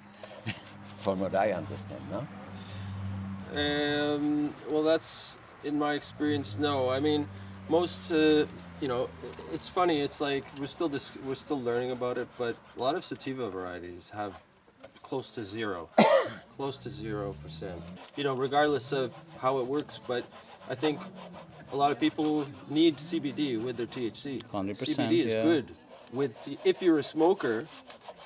from what I understand, no? Well, that's in my experience. No, I mean, most you know, it's funny. It's like we're still learning about it, but a lot of sativa varieties have close to 0%. You know, regardless of how it works, but I think a lot of people need CBD with their THC. 100%, CBD is yeah. good if you're a smoker.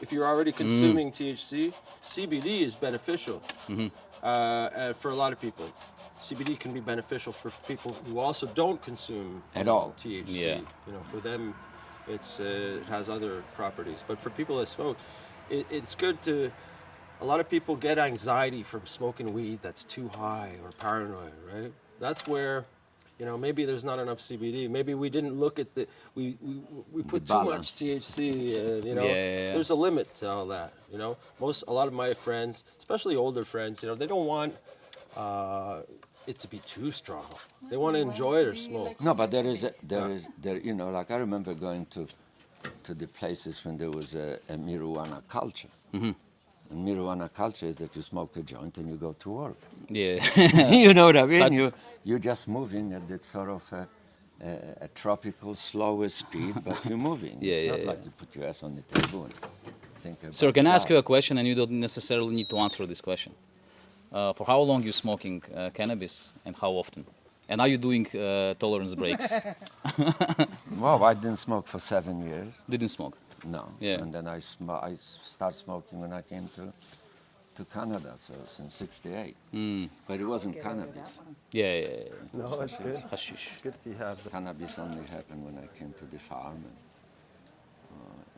If you're already consuming THC, CBD is beneficial for a lot of people. CBD can be beneficial for people who also don't consume At all. THC. Yeah. You know, for them, it has other properties. But for people that smoke, it's good to. A lot of people get anxiety from smoking weed that's too high or paranoid, right? That's where, you know, maybe there's not enough CBD. Maybe we didn't look at we put too much balance. THC, you know. Yeah. There's a limit to all that, you know. A lot of my friends, especially older friends, you know, they don't want it to be too strong. They want to enjoy their smoke. No, but there, you know, like I remember going to to the places when there was a marijuana culture. And marijuana culture is that you smoke a joint and you go to work. Yeah. You know what I mean? Such- You're just moving at that sort of a tropical, slower speed, but you're moving. Yeah, it's yeah, not yeah. like you put your ass on the table and think about Sir, can I ask that. you a question, and you don't necessarily need to answer this question? For how long you smoking cannabis, and how often? And are you doing tolerance breaks? Well, I didn't smoke for 7 years. Didn't smoke. No. Yeah. And then I started smoking when I came to Canada, so since '68. But it wasn't cannabis. Yeah, yeah, yeah. No, it's good. Hashish. Good to have that. Cannabis only happened when I came to the farm,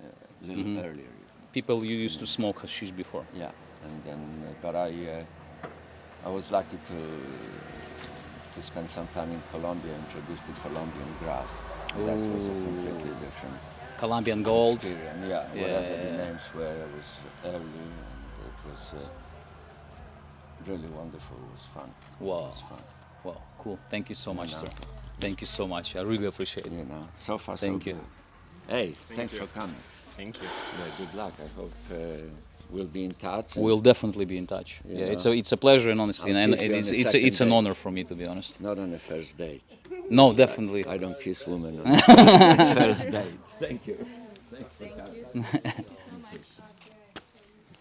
and, a little earlier. People you used to smoke hashish before. Yeah, and then, but I was lucky to spend some time in Colombia, introduce the Colombian grass. That was a completely different Colombian gold. experience. Yeah, whatever the names were, it was early, and it was really wonderful. It was fun. Wow. It was fun. Wow, cool. Thank you so much, know. sir. Thank you so much. I really appreciate it. You know, so far Thank so you. good. Hey, thanks for coming. Thank you. Yeah, good luck. I hope we'll be in touch. and We'll definitely be in touch. You Yeah, know. it's a pleasure, and honestly, I'll and kiss you on the it's an second honor date. for me, to be honest. Not on the first date. No, definitely. I don't kiss women on the first date. Thank you. Thanks for coming.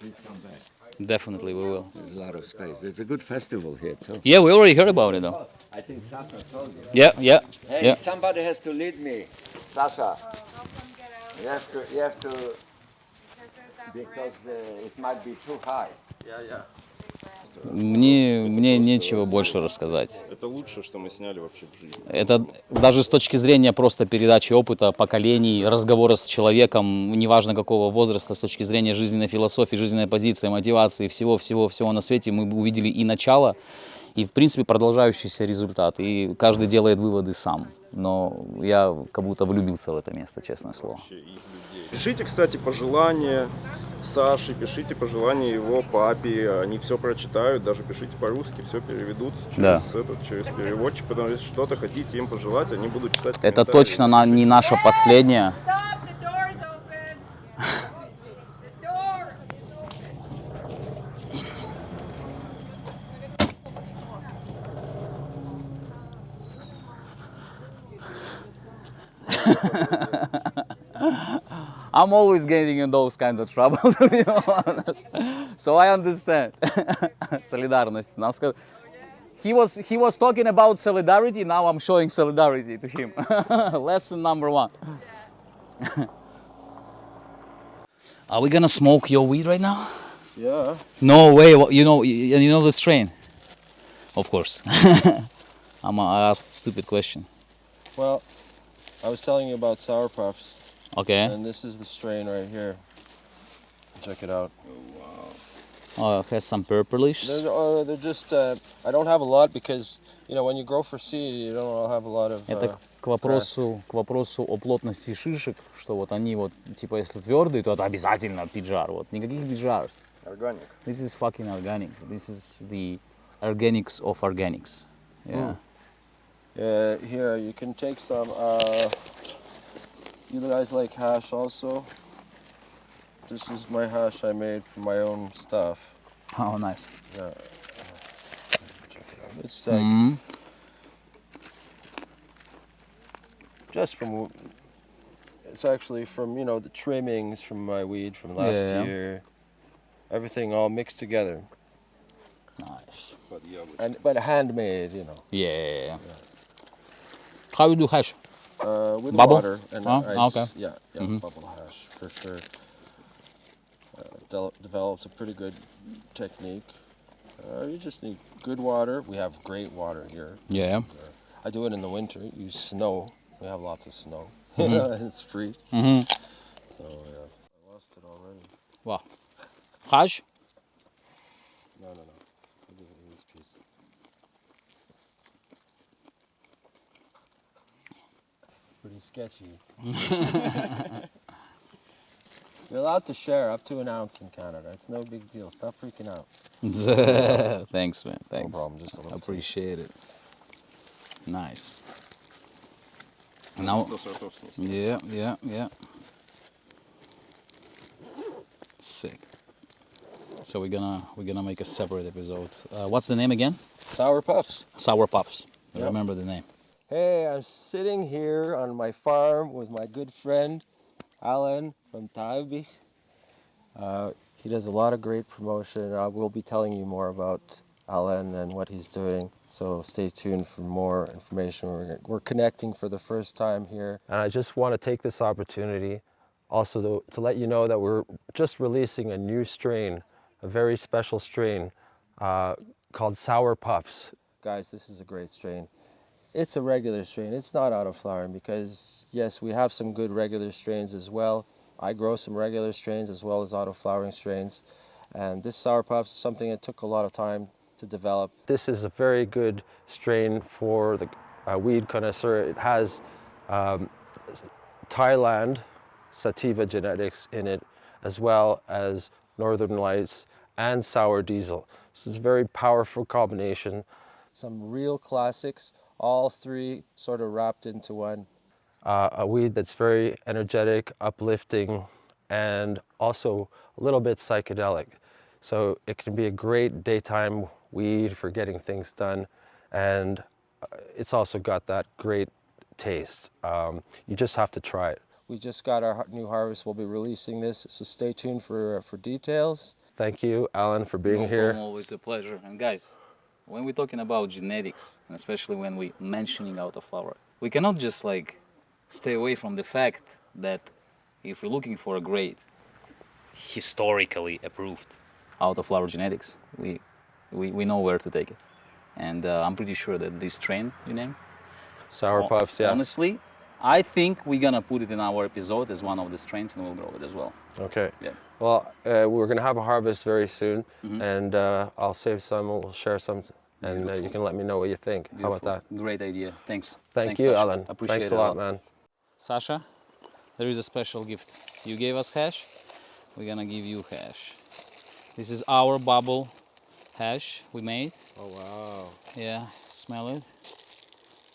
Please come back. Definitely, we will. There's a lot of space. There's a good festival here too. Yeah, we already heard about it, though. I think Sasha told you. Yeah, yeah, Hey, yeah. somebody has to lead me. Sasha, you have to, because it might be too high. Yeah, yeah. Мне нечего больше рассказать. Это лучшее, что мы сняли вообще в жизни. Это даже с точки зрения просто передачи опыта, поколений, разговора с человеком, неважно какого возраста, с точки зрения жизненной философии, жизненной позиции, мотивации, всего на свете, мы увидели и начало, и, в принципе, продолжающийся результат. И каждый делает выводы сам. Но я как будто влюбился в это место, честное слово. Пишите, кстати, пожелания Саше, пишите пожелания его папе, они все прочитают, даже пишите по-русски, все переведут Да. через переводчик, потому что если что-то хотите им пожелать, они будут читать Это комментарии. точно не наша последняя. Stop! The door's open! The door! I'm always getting in those kind of trouble, to be honest. So I understand. Солидарность. Now, he was talking about solidarity. Now I'm showing solidarity to him. Lesson number 1. Are we gonna smoke your weed right now? Yeah. No way. You know the strain. Of course. I asked a stupid question. Well, I was telling you about sour puffs, Okay. and this is the strain right here. Check it out. Oh, it has some purplish. They're just. I don't have a lot because when you grow for seed, you don't have a lot of. Это к вопросу о плотности шишек, что вот они вот, типа, если твердые, то это обязательно биджар. Вот, никаких биджаров. Органик. This is fucking organic. This is the organics of organics. Yeah. Here, you can take some. You guys like hash also? This is my hash I made from my own stuff. Oh, nice. Yeah. Check it out. It's like just from. It's actually from the trimmings from my weed from last Yeah. year. Everything all mixed together, Nice. but handmade. Yeah. How you do hash? With Bubble? water and Oh, ice. okay. Yeah, bubble hash for sure. Developed a pretty good technique. You just need good water. We have great water here. Yeah. I do it in the winter. Use snow. We have lots of snow. And it's free. So yeah, I lost it already. Wow. Hash? No. I'll give it this piece. Pretty sketchy. You're allowed to share up to an ounce in Canada. It's no big deal. Stop freaking out. Thanks, man. Thanks. No problem. Just a little. Appreciate it. Nice. Now, До сортов снести. yeah. Sick. So we're gonna make a separate episode. What's the name again? Sour puffs. Sour Puffs. I Yep. remember the name. Hey, I'm sitting here on my farm with my good friend Alan from Toropkh. He does a lot of great promotion. We'll be telling you more about Alan and what he's doing. So stay tuned for more information. We're connecting for the first time here. And I just want to take this opportunity also to let you know that we're just releasing a new strain, a very special strain called Sour Puffs. Guys, this is a great strain. It's a regular strain. It's not autoflowering because, yes, we have some good regular strains as well. I grow some regular strains as well as autoflowering strains. And this Sour Puffs is something that took a lot of time to develop. This is a very good strain for the weed connoisseur. It has Thailand sativa genetics in it, as well as Northern Lights and Sour Diesel. So it's a very powerful combination. Some real classics, all three sort of wrapped into one. A weed that's very energetic, uplifting, and also a little bit psychedelic. So it can be a great daytime weed for getting things done, and it's also got that great taste. You just have to try it. We just got our new harvest. We'll be releasing this, so stay tuned for details. Thank you, Alan, for being here. Always a pleasure. And guys, when we're talking about genetics, and especially when we're mentioning autoflower, we cannot just like stay away from the fact that if we're looking for a great, historically approved autoflower genetics, we know where to take it. And I'm pretty sure that this strain you named, Sour Puffs, yeah. honestly, I think we're gonna put it in our episode as one of the strains, and we'll grow it as well. Okay. Yeah. Well, we're going to have a harvest very soon, and I'll save some, we'll share some, and you can let me know what you think. Beautiful. How about that? Great idea. Thanks. Thank Thanks, you, Sasha. Alan. Appreciate Thanks it a lot, man. Sasha, there is a special gift. You gave us hash, we're gonna give you hash. This is our bubble hash we made. Oh, wow. Yeah, smell it.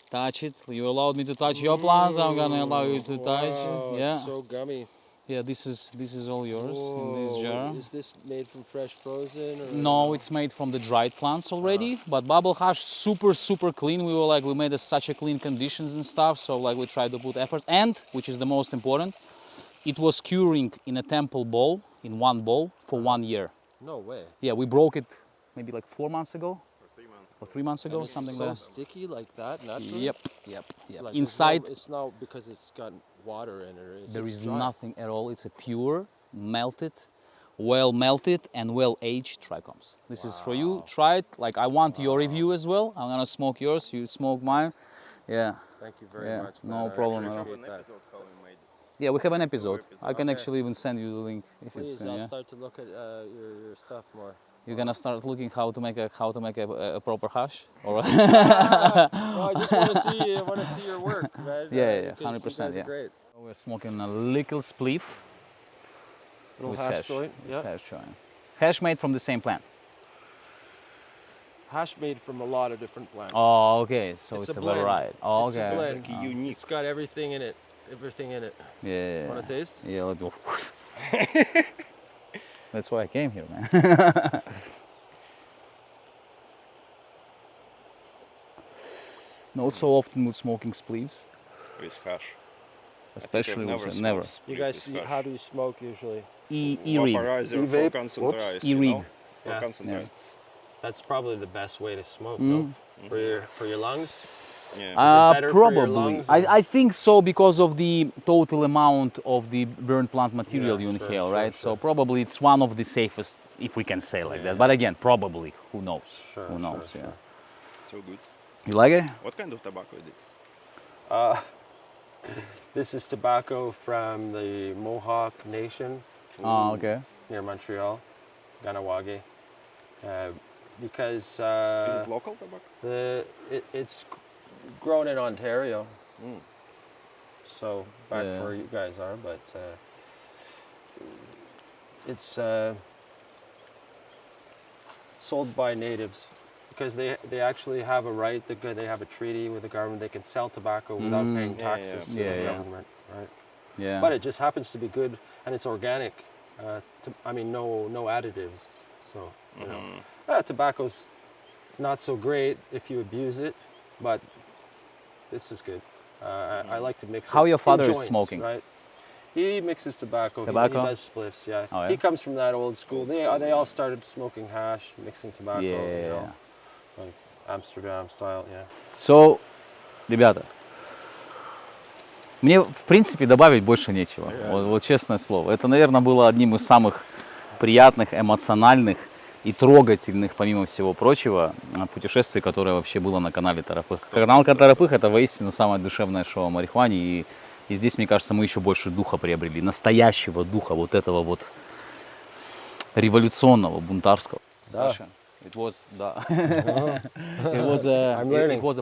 Touch it. You allowed me to touch your plants, I'm gonna allow you to touch it. Yeah. So gummy. Yeah, this is all yours in this jar. Is this made from fresh frozen? Or No, it's made from the dried plants already, but bubble hash super clean. We made such a clean conditions and stuff, so like we tried to put efforts, and which is the most important, it was curing in a temple bowl, in one bowl for 1 year. No way. Yeah, we broke it maybe like 4 months ago, or 3 months ago, something so like that. sticky like that, naturally? Yep. Like Inside it's not because it's got water in it. Or there it's is dry? nothing at all. It's a pure, well melted and well aged trichomes. This is for you. Try it. Like I want your review as well. I'm gonna smoke yours. You smoke mine. Yeah. Thank you very much, man. No problem at all. appreciate that. Yeah, we have an episode. I can actually even send you the link if Please, it's. I'll Yeah. start to look at your stuff more. You're gonna start looking how to make a proper hash, or No, I just want to see your work, man. Yeah, because you 100%. guys are Yeah. great. We're smoking a little spliff Little with hash joint. with Yeah. hash joint. Hash made from the same plant. Hash made from a lot of different plants. Oh, okay. So It's it's a a blend. Lowryder. Oh, It's a okay. blend. Такий unique. It's got everything in it. Everything in it. Yeah. Want to taste? Yeah, let go. That's why I came here, man. Not so often with smoking spliffs, With hash. especially never with smoked never. You spliff guys, with hash. how do you smoke usually? E-rig. Vaporizer for E-vape? concentrates, Whoops. you know? E-rig. For Yeah. concentrates. That's probably the best way to smoke, Mm. though, for your lungs. Yeah. better for your Probably. lungs, or- I think so because of the total amount of the burnt plant material Yeah, you sure, inhale, sure, right? sure. So probably it's one of the safest, if we can say like that. But again, probably, who knows? Sure, Who knows? sure, Yeah. So good. You like it? What kind of tobacco is it? This is tobacco from the Mohawk Nation Oh, okay. near Montreal, Ganawagi. Because Is it local tobacco? it's grown in Ontario. Mm. So back Yeah. where you guys are, but it's sold by natives because they actually have a right. They have a treaty with the government. They can sell tobacco without paying Yeah, taxes yeah. to Yeah, the yeah. government, right? Yeah. But it just happens to be good and it's organic. No additives. So, you know, tobacco's not so great if you abuse it, but this is good. I like to mix How it your father in is joints, smoking? Right? He mixes tobacco. Tobacco? He does spliffs, yeah. Oh, yeah? He comes from that old school. They all started smoking hash, mixing tobacco, you Yeah. know, like Amsterdam style, yeah. So, ребята, мне, в принципе, добавить больше нечего. Вот честное слово. Это, наверное, было одним из самых приятных, эмоциональных и трогательных, помимо всего прочего, путешествий, которое вообще было на канале Торопкх. Канал Торопкх — это воистину самое душевное шоу о марихуане. И здесь, мне кажется, мы еще больше духа приобрели. Настоящего духа, вот этого вот революционного, бунтарского. Саша, it was a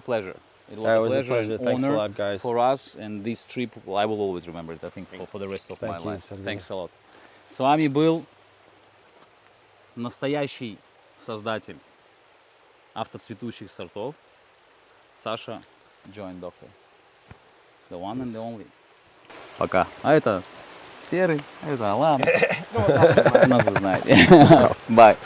pleasure. It was a pleasure. Thanks a Honor lot, guys. for us, and this trip I will always remember it. I think for the rest of my Thank you, life. Sergey. Thanks a lot. С вами был настоящий создатель автоцветущих сортов Sasha Joint Doctor. The one and the only. Пока. А это Серый, а это Алан. Нас вы знаете. Bye.